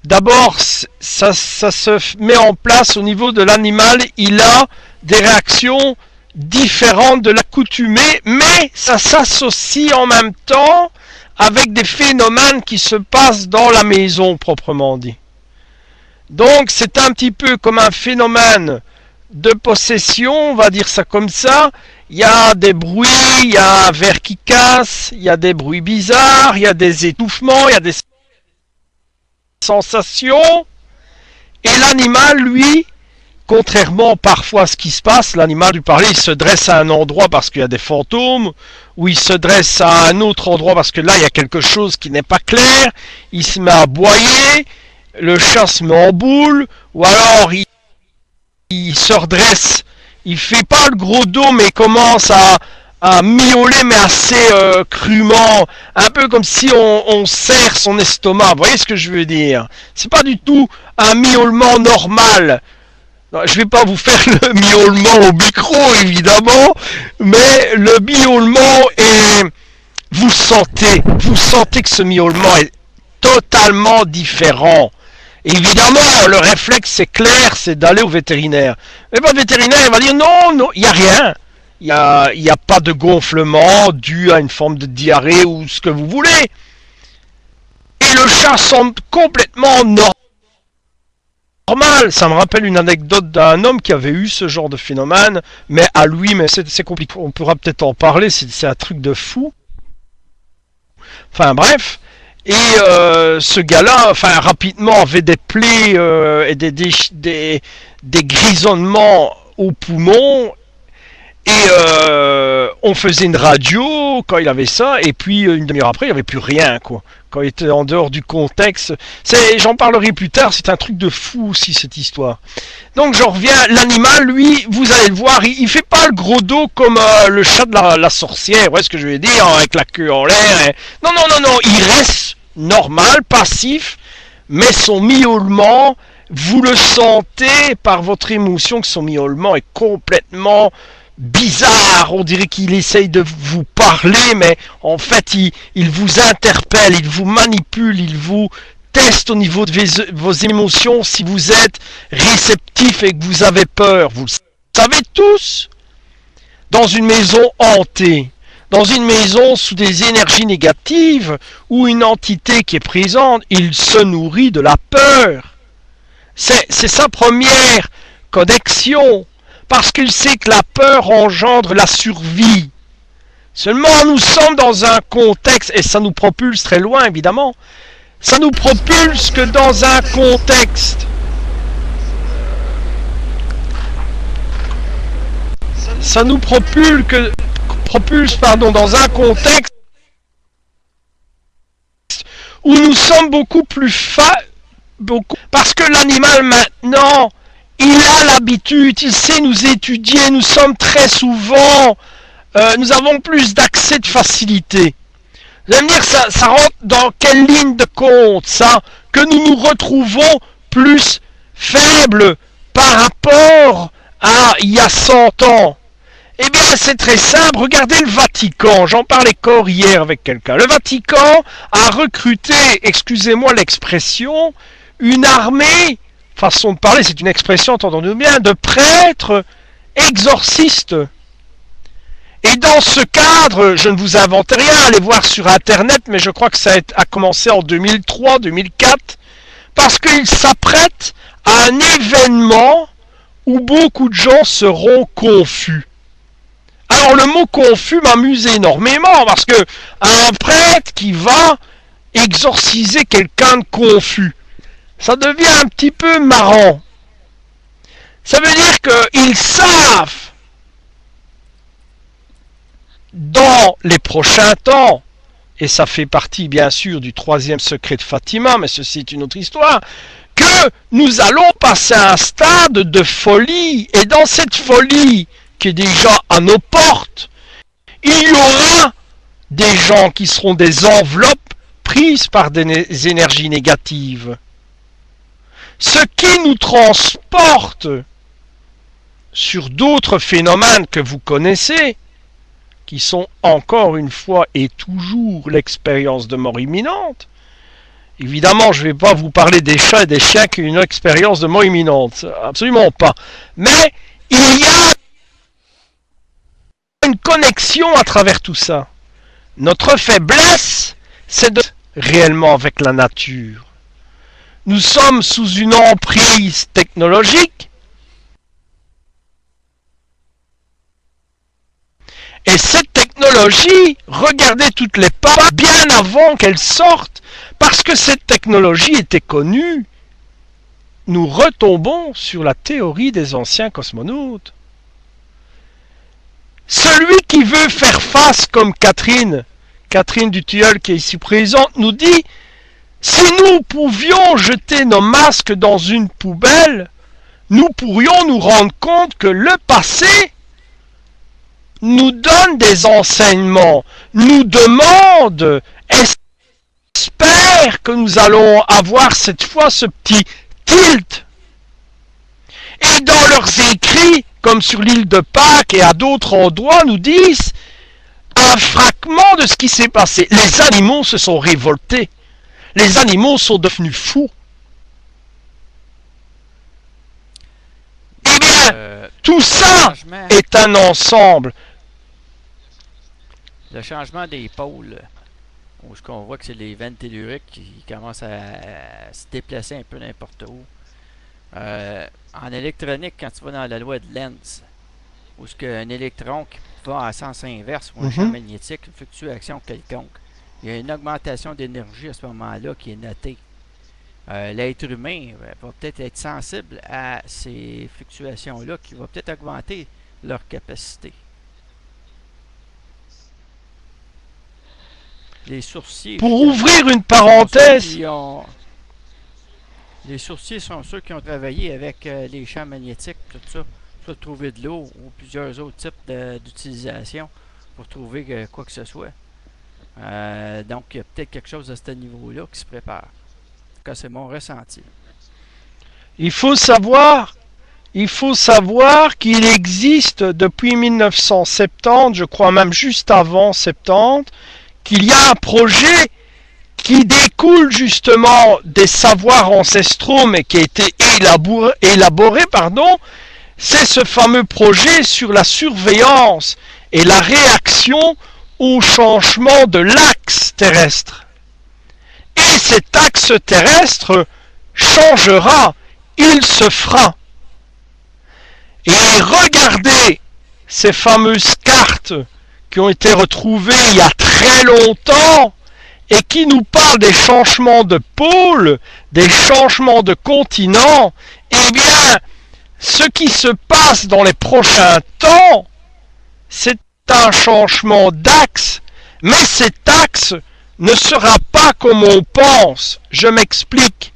D'abord, ça se met en place au niveau de l'animal. Il a des réactions différentes de l'accoutumée, mais ça s'associe en même temps avec des phénomènes qui se passent dans la maison, proprement dit. Donc, c'est un petit peu comme un phénomène de possession, on va dire ça comme ça. Il y a des bruits, il y a un verre qui casse, il y a des bruits bizarres, il y a des étouffements, il y a des sensations. Et l'animal, lui, contrairement parfois à ce qui se passe, l'animal, du parler, il se dresse à un endroit parce qu'il y a des fantômes, ou il se dresse à un autre endroit parce que là, il y a quelque chose qui n'est pas clair, il se met à aboyer, le chat se met en boule, ou alors il se redresse. Il fait pas le gros dos, mais il commence à miauler, mais assez crûment, un peu comme si on serre son estomac. Vous voyez ce que je veux dire? C'est pas du tout un miaulement normal. Non, je vais pas vous faire le miaulement au micro, évidemment, mais le miaulement est... Vous sentez que ce miaulement est totalement différent. Évidemment, le réflexe, c'est clair, c'est d'aller au vétérinaire. Mais le vétérinaire, il va dire non, il n'y a rien. Il n'y a pas de gonflement dû à une forme de diarrhée ou ce que vous voulez. Et le chat semble complètement normal. Ça me rappelle une anecdote d'un homme qui avait eu ce genre de phénomène, mais à lui, mais c'est compliqué. On pourra peut-être en parler, c'est un truc de fou. Enfin bref. Et ce gars-là, enfin rapidement, avait des plaies et des grisonnements aux poumons. Et on faisait une radio quand il avait ça, et puis une demi-heure après, il n'y avait plus rien, quoi. Quand il était en dehors du contexte. J'en parlerai plus tard, c'est un truc de fou aussi, cette histoire. Donc j'en reviens, l'animal, lui, vous allez le voir, il fait pas le gros dos comme le chat de la sorcière, vous voyez ce que je veux dire, avec la queue en l'air. Et... Non, il reste normal, passif, mais son miaulement, vous le sentez par votre émotion que son miaulement est complètement bizarre. On dirait qu'il essaye de vous parler, mais en fait il vous interpelle, il vous manipule, il vous teste au niveau de vos émotions si vous êtes réceptif et que vous avez peur. Vous le savez tous. Dans une maison hantée, dans une maison sous des énergies négatives, où une entité qui est présente, il se nourrit de la peur. C'est sa première connexion, parce qu'il sait que la peur engendre la survie. Seulement, nous sommes dans un contexte, et ça nous propulse très loin, évidemment, ça nous propulse que dans un contexte. Ça nous propulse dans un contexte où nous sommes beaucoup plus parce que l'animal maintenant, il a l'habitude, il sait nous étudier, nous sommes très souvent, nous avons plus d'accès de facilité. Vous allez me dire, ça rentre dans quelle ligne de compte, ça, que nous nous retrouvons plus faibles par rapport à il y a 100 ans? Eh bien, c'est très simple. Regardez le Vatican. J'en parlais encore hier avec quelqu'un. Le Vatican a recruté, excusez-moi l'expression, une armée, façon de parler, c'est une expression, entendons-nous bien, de prêtres exorcistes. Et dans ce cadre, je ne vous invente rien, allez voir sur Internet, mais je crois que ça a commencé en 2003-2004, parce qu'il s'apprête à un événement où beaucoup de gens seront confus. Alors le mot confus m'amuse énormément, parce que un prêtre qui va exorciser quelqu'un de confus, ça devient un petit peu marrant. Ça veut dire qu'ils savent, dans les prochains temps, et ça fait partie bien sûr du troisième secret de Fatima, mais ceci est une autre histoire, que nous allons passer à un stade de folie, et dans cette folie qui est déjà à nos portes, il y aura des gens qui seront des enveloppes prises par des énergies négatives. Ce qui nous transporte sur d'autres phénomènes que vous connaissez, qui sont encore une fois et toujours l'expérience de mort imminente. Évidemment, je ne vais pas vous parler des chats et des chiens qui ont une expérience de mort imminente, absolument pas. Mais il y a une connexion à travers tout ça. Notre faiblesse, c'est de réellement avec la nature. Nous sommes sous une emprise technologique. Et cette technologie, regardez toutes les pas bien avant qu'elle sorte, parce que cette technologie était connue. Nous retombons sur la théorie des anciens cosmonautes. Celui qui veut faire face comme Catherine Dutilleul qui est ici présente, nous dit « Si nous pouvions jeter nos masques dans une poubelle, nous pourrions nous rendre compte que le passé nous donne des enseignements, nous demande, espère que nous allons avoir cette fois ce petit tilt. Et dans leurs écrits, comme sur l'île de Pâques et à d'autres endroits, nous disent un fragment de ce qui s'est passé. Les animaux se sont révoltés. Les animaux sont devenus fous. Eh bien, tout ça est un ensemble. Le changement des pôles, où on voit que c'est les veines telluriques qui commencent à se déplacer un peu n'importe où. En électronique, quand tu vas dans la loi de Lenz, où un électron qui va à sens inverse ou un champ magnétique, une fluctuation quelconque, il y a une augmentation d'énergie à ce moment-là qui est notée. L'être humain va peut-être être sensible à ces fluctuations-là, qui va peut-être augmenter leur capacité. Les sourciers. Pour ouvrir une parenthèse. Les sourciers sont ceux qui ont travaillé avec les champs magnétiques, tout ça, pour trouver de l'eau ou plusieurs autres types d'utilisation pour trouver quoi que ce soit. Donc, il y a peut-être quelque chose à ce niveau-là qui se prépare. En tout cas, c'est mon ressenti. Il faut savoir qu'il existe depuis 1970, je crois même juste avant 70, qu'il y a un projet qui découle justement des savoirs ancestraux, mais qui a été élaboré, c'est ce fameux projet sur la surveillance et la réaction au changement de l'axe terrestre. Et cet axe terrestre changera, il se fera. Et regardez ces fameuses cartes qui ont été retrouvées il y a très longtemps et qui nous parlent des changements de pôle, des changements de continent. Eh bien, ce qui se passe dans les prochains temps, c'est un changement d'axe, mais cet axe ne sera pas comme on pense. Je m'explique.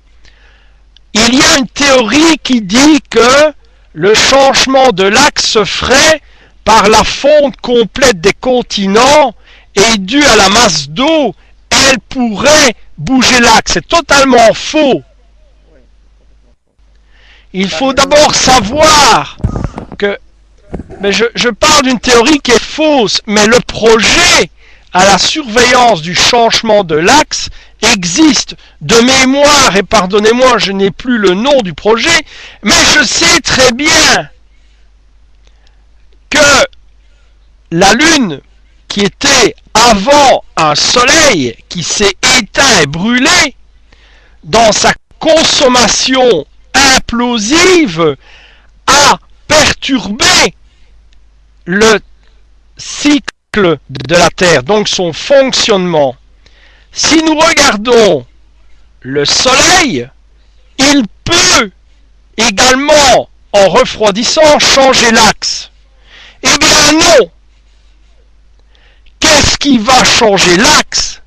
Il y a une théorie qui dit que le changement de l'axe se ferait par la fonte complète des continents et due à la masse d'eau, elle pourrait bouger l'axe. C'est totalement faux. Il faut d'abord savoir que... Mais je parle d'une théorie qui est fausse, mais le projet à la surveillance du changement de l'axe existe de mémoire, et pardonnez-moi, je n'ai plus le nom du projet, mais je sais très bien que la Lune, qui était avant un Soleil qui s'est éteint et brûlé, dans sa consommation implosive, a perturbé le cycle de la Terre, donc son fonctionnement. Si nous regardons le Soleil, il peut également, en refroidissant, changer l'axe. Eh bien non! Qu'est-ce qui va changer l'axe?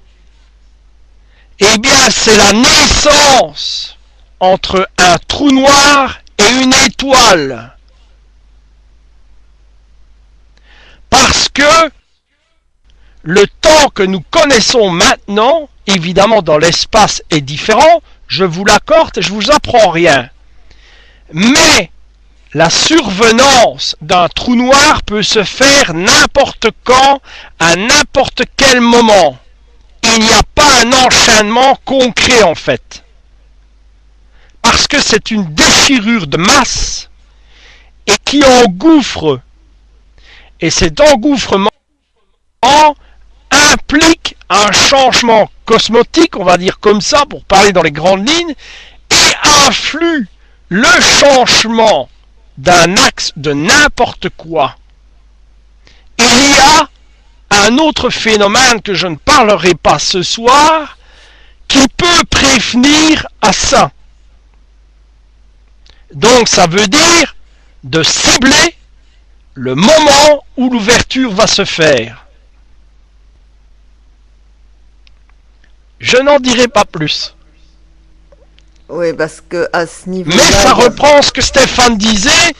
Eh bien, c'est la naissance entre un trou noir et une étoile. Parce que le temps que nous connaissons maintenant, évidemment dans l'espace est différent, je vous l'accorde, je vous apprends rien. Mais la survenance d'un trou noir peut se faire n'importe quand, à n'importe quel moment. Il n'y a pas un enchaînement concret en fait. Parce que c'est une déchirure de masse et qui engouffre. Et cet engouffrement implique un changement cosmotique, on va dire comme ça, pour parler dans les grandes lignes, et influe le changement d'un axe de n'importe quoi. Il y a un autre phénomène que je ne parlerai pas ce soir, qui peut prévenir à ça. Donc ça veut dire de cibler le moment où l'ouverture va se faire. Je n'en dirai pas plus. Oui, parce que à ce niveau-là... Mais ça reprend ce que Stéphane disait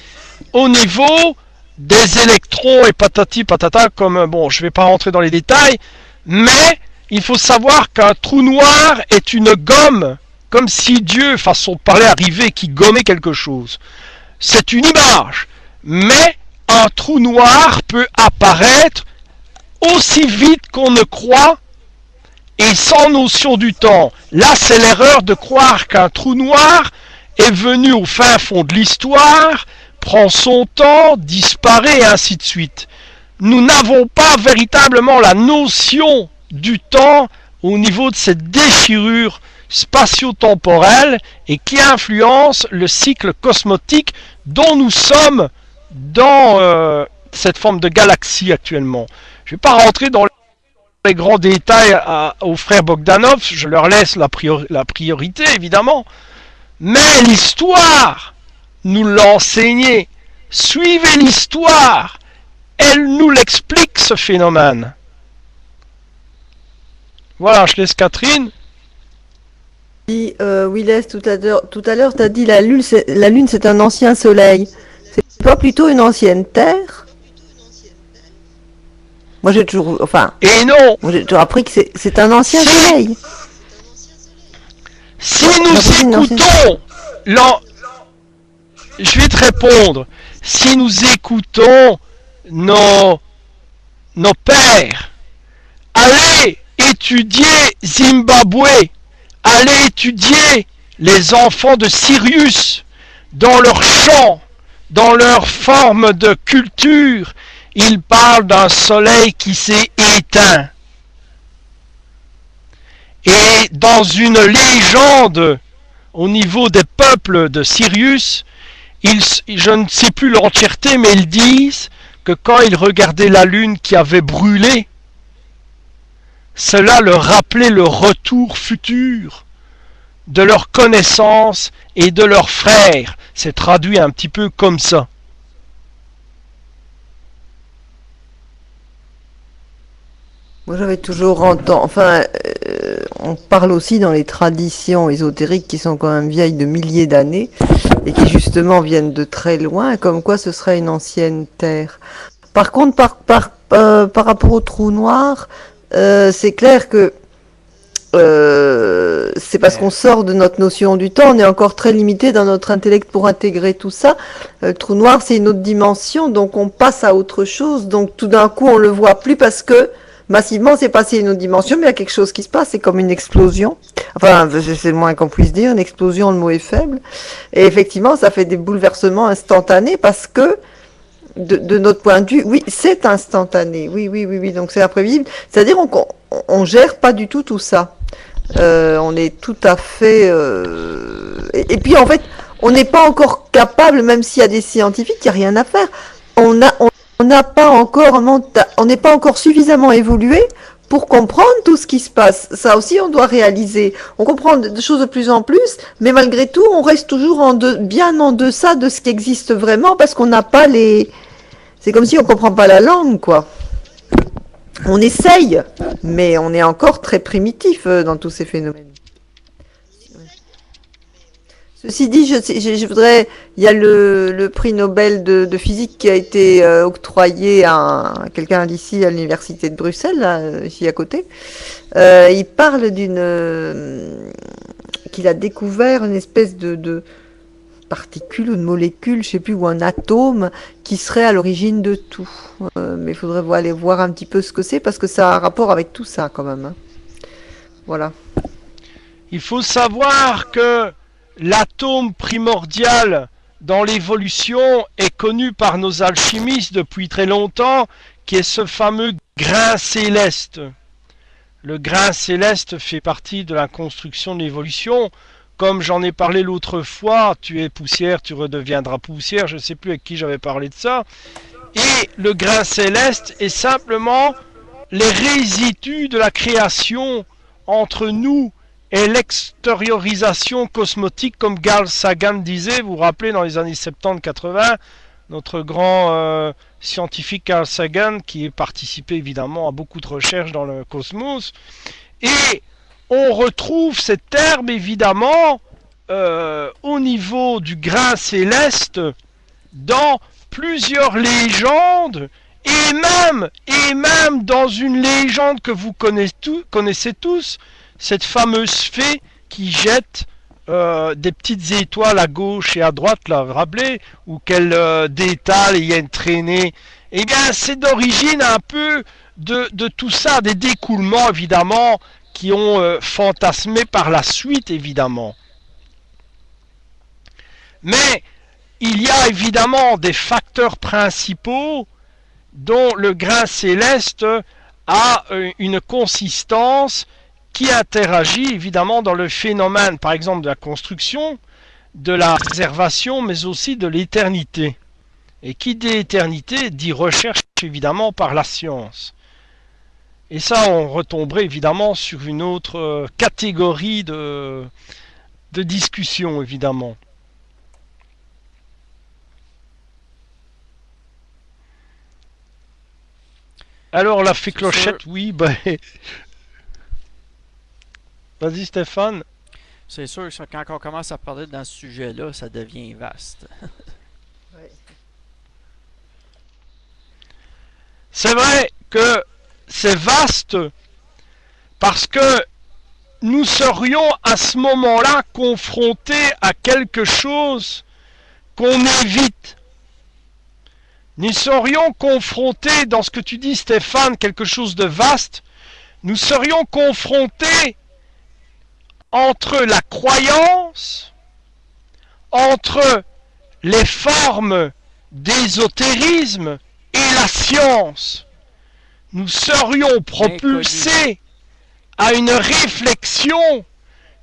au niveau des électrons et patati patata, comme, bon, je ne vais pas rentrer dans les détails, mais il faut savoir qu'un trou noir est une gomme, comme si Dieu, façon de parler, arrivait qui gommait quelque chose. C'est une image, mais un trou noir peut apparaître aussi vite qu'on ne croit et sans notion du temps. Là, c'est l'erreur de croire qu'un trou noir est venu au fin fond de l'histoire, prend son temps, disparaît et ainsi de suite. Nous n'avons pas véritablement la notion du temps au niveau de cette déchirure spatio-temporelle et qui influence le cycle cosmotique dont nous sommes dans cette forme de galaxie actuellement. Je ne vais pas rentrer dans les grands détails aux frères Bogdanov, je leur laisse la priorité évidemment, mais l'histoire nous l'a enseigné. Suivez l'histoire, elle nous l'explique ce phénomène. Voilà, je laisse Catherine. Willis, tout à l'heure, tu as dit la Lune, c'est un ancien soleil. C'est pas plutôt une ancienne Terre? Moi, j'ai toujours, Et non. Moi, j'ai toujours appris que c'est un ancien soleil. Si nous écoutons, je vais te répondre. Si nous écoutons nos pères, allez étudier Zimbabwe, allez étudier les enfants de Sirius dans leur chant, dans leur forme de culture. Ils parlent d'un soleil qui s'est éteint. Et dans une légende au niveau des peuples de Sirius, je ne sais plus l'entièreté, mais ils disent que quand ils regardaient la lune qui avait brûlé, cela leur rappelait le retour futur de leur connaissance et de leurs frères. C'est traduit un petit peu comme ça. Moi, j'avais toujours entendu, on parle aussi dans les traditions ésotériques qui sont quand même vieilles de milliers d'années et qui justement viennent de très loin, comme quoi ce serait une ancienne Terre. Par contre, par rapport au trou noir, c'est clair que c'est parce qu'on sort de notre notion du temps, on est encore très limité dans notre intellect pour intégrer tout ça. Le trou noir, c'est une autre dimension, donc on passe à autre chose, donc tout d'un coup on le voit plus parce que massivement, c'est passé une autre dimension, mais il y a quelque chose qui se passe, c'est comme une explosion. Enfin, c'est le moins qu'on puisse dire, une explosion, le mot est faible. Et effectivement, ça fait des bouleversements instantanés parce que de notre point de vue, oui, c'est instantané. Oui, oui, oui, oui. Donc c'est imprévisible. C'est-à-dire on gère pas du tout ça. On est tout à fait. Et puis en fait, on n'est pas encore capable, même s'il y a des scientifiques, il n'y a rien à faire. On n'a pas encore on n'est pas encore suffisamment évolué pour comprendre tout ce qui se passe. Ça aussi, on doit réaliser. On comprend des choses de plus en plus, mais malgré tout, on reste toujours bien en deçà de ce qui existe vraiment parce qu'on n'a pas les. C'est comme si on comprend pas la langue, quoi. On essaye, mais on est encore très primitif dans tous ces phénomènes. Ceci dit, je voudrais, il y a le prix Nobel de physique qui a été octroyé à quelqu'un d'ici à l'université de Bruxelles, là, ici à côté. Il parle qu'il a découvert une espèce de particule ou de molécule, je sais plus, ou un atome qui serait à l'origine de tout. Mais il faudrait aller voir un petit peu ce que c'est parce que ça a un rapport avec tout ça quand même. Hein. Voilà. Il faut savoir que l'atome primordial dans l'évolution est connu par nos alchimistes depuis très longtemps, qui est ce fameux grain céleste. Le grain céleste fait partie de la construction de l'évolution. Comme j'en ai parlé l'autre fois, tu es poussière, tu redeviendras poussière, je ne sais plus avec qui j'avais parlé de ça. Et le grain céleste est simplement les résidus de la création entre nous et l'extériorisation cosmotique, comme Carl Sagan disait, vous vous rappelez, dans les années 70-80, notre grand scientifique Carl Sagan, qui a participé évidemment à beaucoup de recherches dans le cosmos. Et on retrouve ces termes évidemment au niveau du grain céleste dans plusieurs légendes et même dans une légende que vous connaissez tous, cette fameuse fée qui jette des petites étoiles à gauche et à droite, là, vous vous rappelez, ou qu'elle détale et il y a une traînée. Eh bien, c'est d'origine un peu de tout ça, des découlements évidemment qui ont fantasmé par la suite évidemment. Mais il y a évidemment des facteurs principaux dont le grain céleste a une consistance qui interagit évidemment dans le phénomène, par exemple, de la construction, de la préservation, mais aussi de l'éternité. Et qui dit éternité dit recherche évidemment par la science. Et ça, on retomberait évidemment sur une autre catégorie de discussion, évidemment. Alors, la fée Clochette, oui, ben... Vas-y, Stéphane. C'est sûr que quand on commence à parler dans ce sujet-là, ça devient vaste. C'est vrai que c'est vaste parce que nous serions à ce moment-là confrontés à quelque chose qu'on évite. Nous serions confrontés, dans ce que tu dis Stéphane, quelque chose de vaste, nous serions confrontés entre la croyance, entre les formes d'ésotérisme et la science. Nous serions propulsés à une réflexion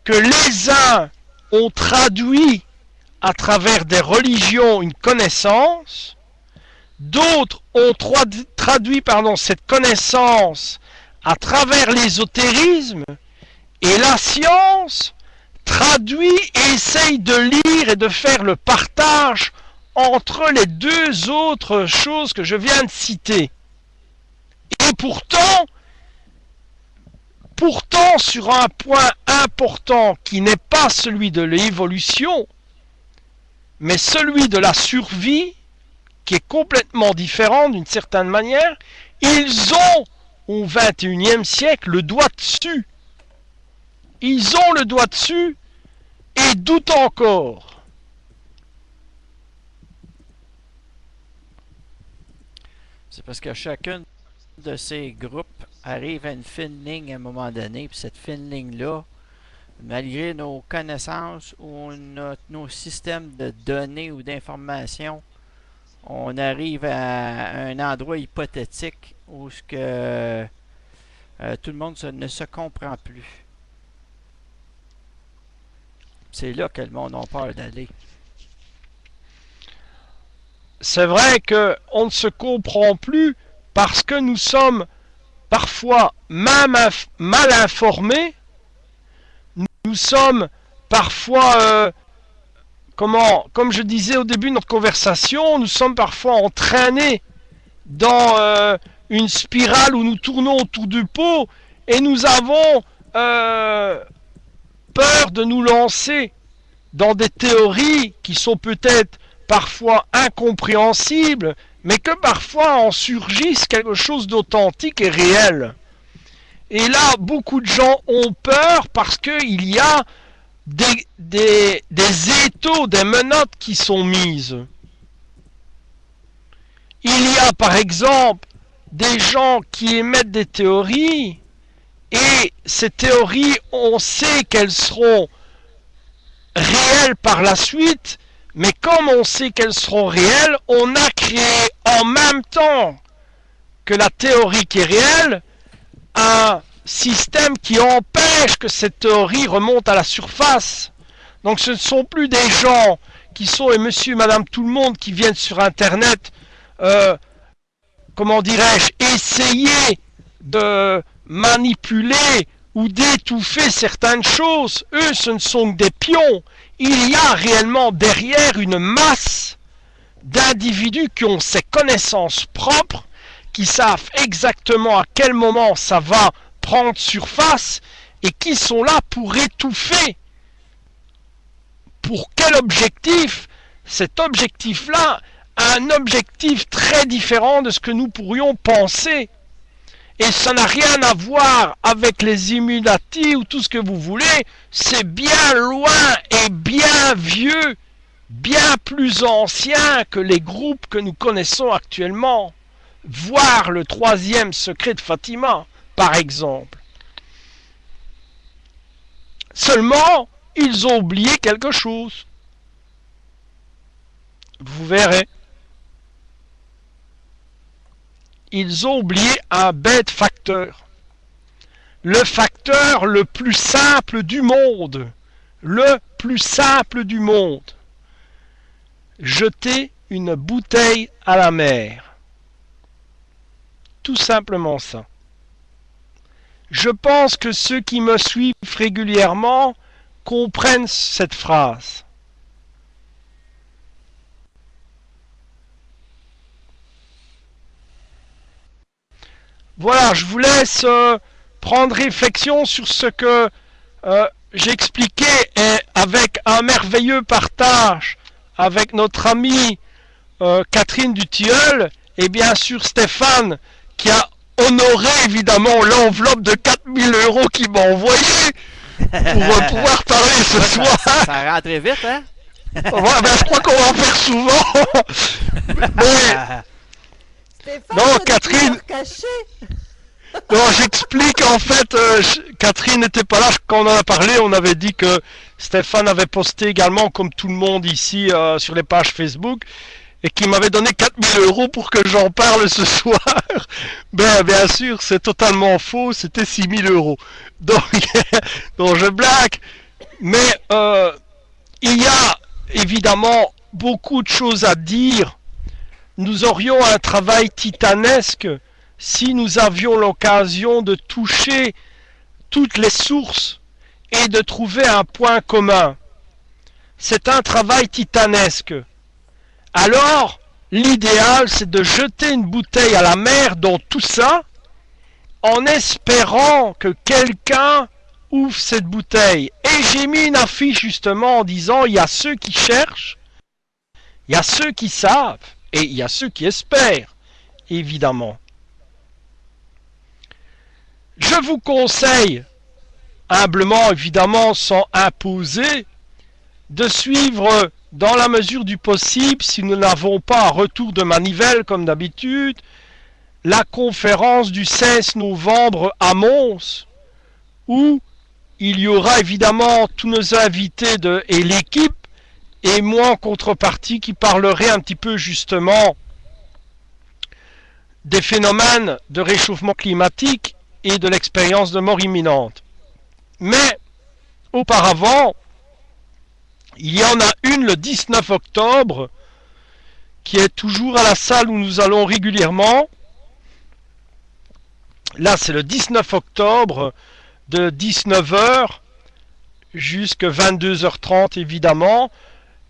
que les uns ont traduit à travers des religions une connaissance, d'autres ont traduit cette connaissance à travers l'ésotérisme, et la science traduit et essaye de lire et de faire le partage entre les deux autres choses que je viens de citer. Et pourtant, sur un point important qui n'est pas celui de l'évolution, mais celui de la survie, qui est complètement différent d'une certaine manière, ils ont, au XXIe siècle, le doigt dessus. Ils ont le doigt dessus et doutent encore. C'est parce que chacun de ces groupes arrive à une fine ligne à un moment donné, puis cette fine ligne-là, malgré nos connaissances ou nos systèmes de données ou d'informations, on arrive à un endroit hypothétique où ce que, tout le monde ne se comprend plus. C'est là que le monde a peur d'aller. C'est vrai que on ne se comprend plus parce que nous sommes parfois mal informés. Nous sommes parfois, comme je disais au début de notre conversation, nous sommes parfois entraînés dans une spirale où nous tournons autour du pot et nous avons peur de nous lancer dans des théories qui sont peut-être parfois incompréhensibles, mais que parfois en surgisse quelque chose d'authentique et réel. Et là, beaucoup de gens ont peur parce qu'il y a des étaux, des menottes qui sont mises. Il y a par exemple des gens qui émettent des théories, et ces théories, on sait qu'elles seront réelles par la suite, mais comme on sait qu'elles seront réelles, on a créé en même temps que la théorie qui est réelle, un système qui empêche que cette théorie remonte à la surface. Donc ce ne sont plus des gens qui sont, et monsieur, madame, tout le monde, qui viennent sur Internet, comment dirais-je, essayer de manipuler ou d'étouffer certaines choses. Eux, ce ne sont que des pions. Il y a réellement derrière une masse d'individus qui ont ces connaissances propres, qui savent exactement à quel moment ça va prendre surface et qui sont là pour étouffer. Pour quel objectif? Cet objectif-là, un objectif très différent de ce que nous pourrions penser. Et ça n'a rien à voir avec les Illuminati ou tout ce que vous voulez. C'est bien loin et bien vieux, bien plus ancien que les groupes que nous connaissons actuellement. Voir le troisième secret de Fatima, par exemple. Seulement, ils ont oublié quelque chose. Vous verrez. Ils ont oublié un bête facteur. Le facteur le plus simple du monde. Le plus simple du monde. Jeter une bouteille à la mer. Tout simplement ça. Je pense que ceux qui me suivent régulièrement comprennent cette phrase. Voilà, je vous laisse prendre réflexion sur ce que j'expliquais avec un merveilleux partage avec notre amie Catherine Dutilleul et bien sûr Stéphane qui a honoré évidemment l'enveloppe de 4000 € qu'il m'a envoyé pour pouvoir parler ce soir. Ça rentre vite, hein? Ouais, ben, je crois qu'on va en faire souvent. Mais, Stéphane, non, Catherine. Non, j'explique en fait. Catherine n'était pas là quand on en a parlé. On avait dit que Stéphane avait posté également, comme tout le monde ici, sur les pages Facebook, et qu'il m'avait donné 4000 € pour que j'en parle ce soir. Ben, bien sûr, c'est totalement faux. C'était 6000 €. Donc, donc je blague. Mais il y a évidemment beaucoup de choses à dire. Nous aurions un travail titanesque si nous avions l'occasion de toucher toutes les sources et de trouver un point commun. C'est un travail titanesque. Alors, l'idéal, c'est de jeter une bouteille à la mer dans tout ça, en espérant que quelqu'un ouvre cette bouteille. Et j'ai mis une affiche justement en disant, il y a ceux qui cherchent, il y a ceux qui savent, et il y a ceux qui espèrent, évidemment. Je vous conseille, humblement, évidemment, sans imposer, de suivre, dans la mesure du possible, si nous n'avons pas un retour de manivelle, comme d'habitude, la conférence du 16 novembre à Mons, où il y aura évidemment tous nos invités et l'équipe, et moi en contrepartie qui parlerai un petit peu justement des phénomènes de réchauffement climatique et de l'expérience de mort imminente. Mais auparavant, il y en a une le 19 octobre qui est toujours à la salle où nous allons régulièrement. Là, c'est le 19 octobre de 19h jusqu'à 22h30 évidemment.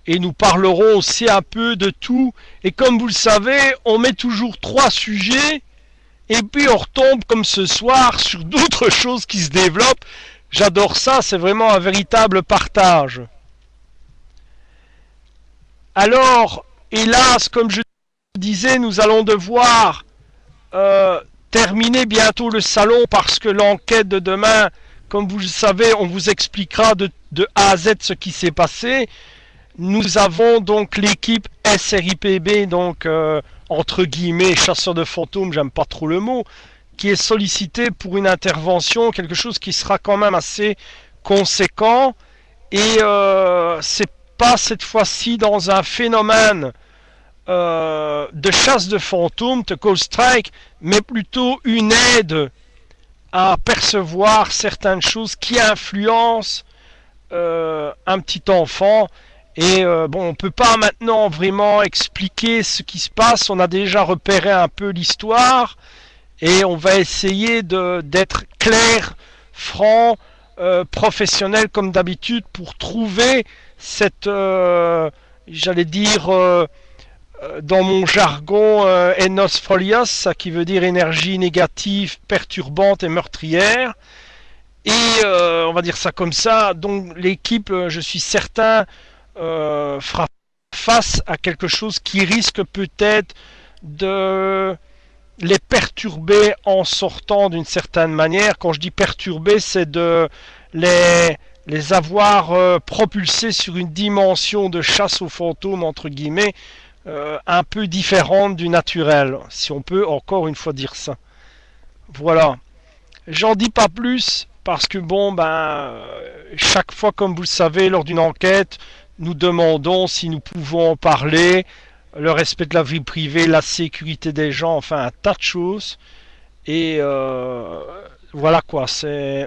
Et nous parlerons aussi un peu de tout. Et comme vous le savez, on met toujours 3 sujets. Et puis on retombe comme ce soir sur d'autres choses qui se développent. J'adore ça, c'est vraiment un véritable partage. Alors, hélas, comme je disais, nous allons devoir terminer bientôt le salon parce que l'enquête de demain, comme vous le savez, on vous expliquera de A à Z ce qui s'est passé. Nous avons donc l'équipe SRIPB, donc entre guillemets chasseur de fantômes, j'aime pas trop le mot, qui est sollicité pour une intervention, quelque chose qui sera quand même assez conséquent. Et c'est pas cette fois-ci dans un phénomène de chasse de fantômes, de call strike, mais plutôt une aide à percevoir certaines choses qui influencent un petit enfant. Et bon, on peut pas maintenant vraiment expliquer ce qui se passe, on a déjà repéré un peu l'histoire, et on va essayer d'être clair, franc, professionnel comme d'habitude pour trouver cette, j'allais dire, dans mon jargon, enos folios, qui veut dire énergie négative, perturbante et meurtrière. Et on va dire ça comme ça, donc l'équipe, je suis certain, fera face à quelque chose qui risque peut-être de les perturber en sortant d'une certaine manière. Quand je dis perturber, c'est de les avoir propulsés sur une dimension de chasse aux fantômes, entre guillemets, un peu différente du naturel, si on peut encore une fois dire ça. Voilà. J'en dis pas plus, parce que bon, ben, chaque fois, comme vous le savez, lors d'une enquête, nous demandons si nous pouvons en parler, le respect de la vie privée, la sécurité des gens, enfin un tas de choses. Et voilà quoi.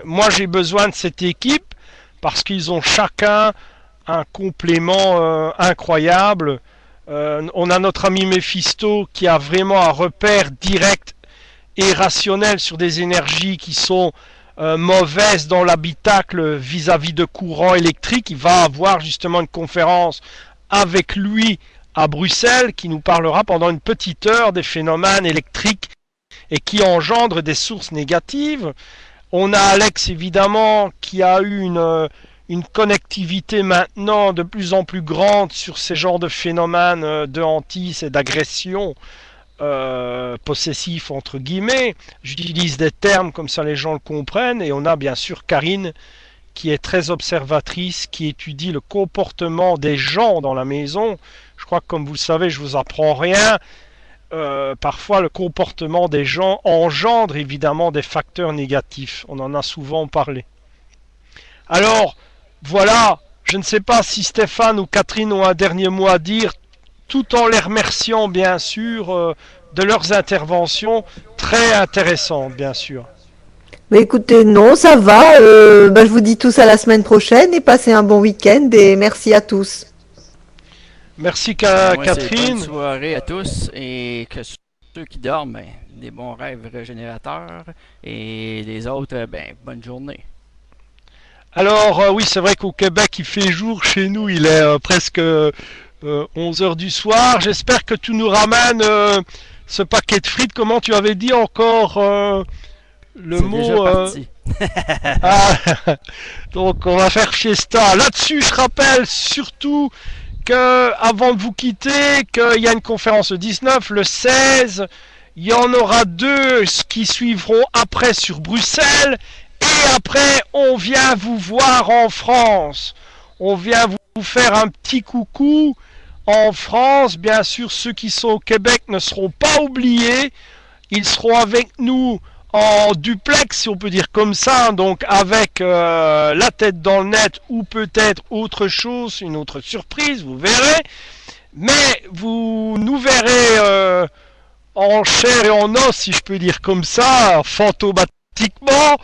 Moi j'ai besoin de cette équipe parce qu'ils ont chacun un complément incroyable. On a notre ami Mephisto qui a vraiment un repère direct et rationnel sur des énergies qui sont mauvaise dans l'habitacle vis-à-vis de courant électrique. Il va avoir justement une conférence avec lui à Bruxelles qui nous parlera pendant une petite heure des phénomènes électriques et qui engendrent des sources négatives. On a Alex évidemment qui a eu une connectivité maintenant de plus en plus grande sur ces genres de phénomènes de hantise et d'agression possessif entre guillemets. J'utilise des termes comme ça les gens le comprennent. Et on a bien sûr Karine qui est très observatrice, qui étudie le comportement des gens dans la maison. Je crois que comme vous le savez, je vous apprends rien. Parfois le comportement des gens engendre évidemment des facteurs négatifs. On en a souvent parlé. Alors voilà, je ne sais pas si Stéphane ou Catherine ont un dernier mot à dire, tout en les remerciant bien sûr de leurs interventions très intéressantes bien sûr. Mais écoutez, non, ça va. Je vous dis tous à la semaine prochaine et passez un bon week-end et merci à tous. Merci Moi, Catherine. Bonne soirée à tous et que ceux qui dorment, ben, des bons rêves régénérateurs et les autres, ben, bonne journée. Alors oui, c'est vrai qu'au Québec il fait jour, chez nous il est presque 11h du soir. J'espère que tu nous ramènes ce paquet de frites. Comment tu avais dit encore le mot déjà parti. Ah, donc on va faire fiesta. Là-dessus, je rappelle surtout que avant de vous quitter, qu'il y a une conférence le 19, le 16, il y en aura 2 qui suivront après sur Bruxelles. Et après, on vient vous voir en France. On vient vous faire un petit coucou en France. Bien sûr, ceux qui sont au Québec ne seront pas oubliés. Ils seront avec nous en duplex, si on peut dire comme ça, donc avec la tête dans le net ou peut-être autre chose, une autre surprise, vous verrez. Mais vous nous verrez en chair et en os, si je peux dire comme ça, fantomatiquement,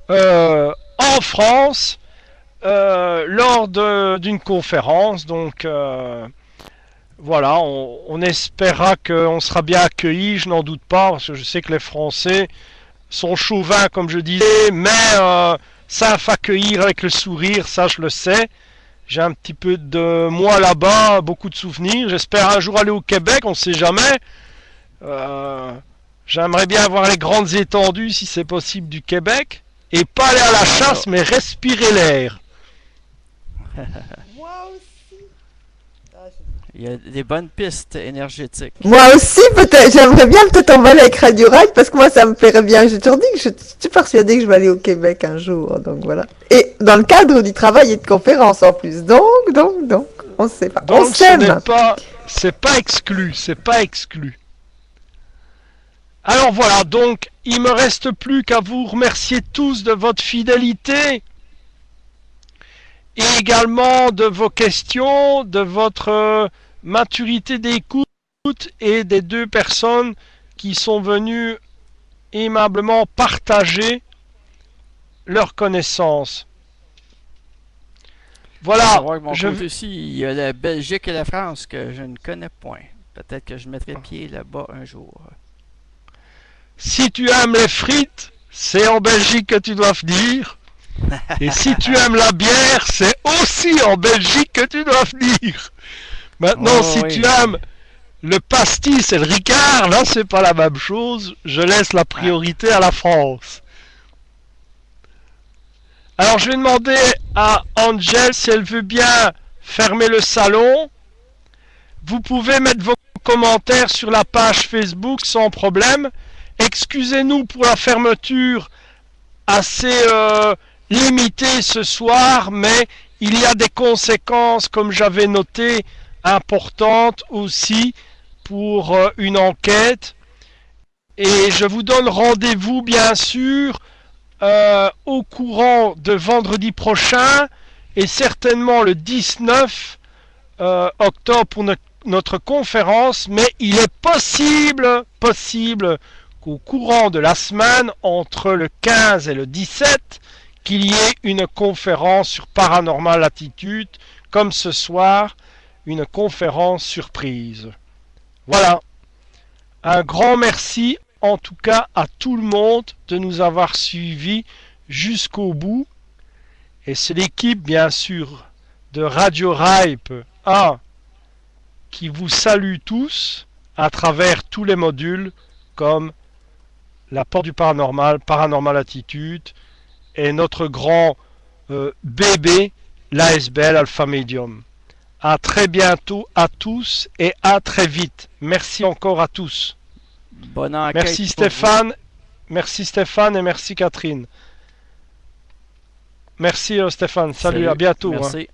en France, lors d'une conférence. Donc voilà, on espérera qu'on sera bien accueillis, je n'en doute pas, parce que je sais que les Français sont chauvins, comme je disais, mais savent accueillir avec le sourire, ça je le sais. J'ai un petit peu de moi là-bas, beaucoup de souvenirs. J'espère un jour aller au Québec, on ne sait jamais. J'aimerais bien voir les grandes étendues, si c'est possible, du Québec. Et pas aller à la chasse, mais respirer l'air. Moi aussi. Il y a des bonnes pistes énergétiques. Moi aussi, peut-être. J'aimerais bien peut-être emballer avec Radio Rail parce que moi, ça me plairait bien. J'ai toujours dit que je suis persuadée que je vais aller au Québec un jour. Donc voilà. Et dans le cadre du travail et de conférences en plus. Donc, on ne sait pas. Donc On s'aime. c'est pas exclu, c'est pas exclu. Alors voilà, donc il me reste plus qu'à vous remercier tous de votre fidélité et également de vos questions, de votre maturité d'écoute et des deux personnes qui sont venues aimablement partager leurs connaissances. Voilà. Je veux aussi, il y a la Belgique et la France que je ne connais point. Peut-être que je mettrai pied là-bas un jour. Si tu aimes les frites, c'est en Belgique que tu dois venir. Et si tu aimes la bière, c'est aussi en Belgique que tu dois venir. Maintenant, si tu aimes le pastis et le ricard, là, c'est pas la même chose. Je laisse la priorité à la France. Alors, je vais demander à Angel si elle veut bien fermer le salon. Vous pouvez mettre vos commentaires sur la page Facebook sans problème. Excusez-nous pour la fermeture assez limitée ce soir, mais il y a des conséquences, comme j'avais noté, importantes aussi pour une enquête. Et je vous donne rendez-vous, bien sûr, au courant de vendredi prochain et certainement le 19 octobre pour notre conférence, mais il est possible qu'au courant de la semaine, entre le 15 et le 17, qu'il y ait une conférence sur Paranormal Attitude, comme ce soir, une conférence surprise. Voilà. Un grand merci, en tout cas, à tout le monde de nous avoir suivis jusqu'au bout. Et c'est l'équipe, bien sûr, de Radio Ripe 1 qui vous salue tous à travers tous les modules, comme la Porte du Paranormal, Paranormal Attitude, et notre grand bébé, l'ASBL Alpha Medium. À très bientôt à tous et à très vite. Merci encore à tous. Bonne enquête. Merci Stéphane. Merci Stéphane et merci Catherine. Merci Stéphane. Salut. À bientôt. Merci.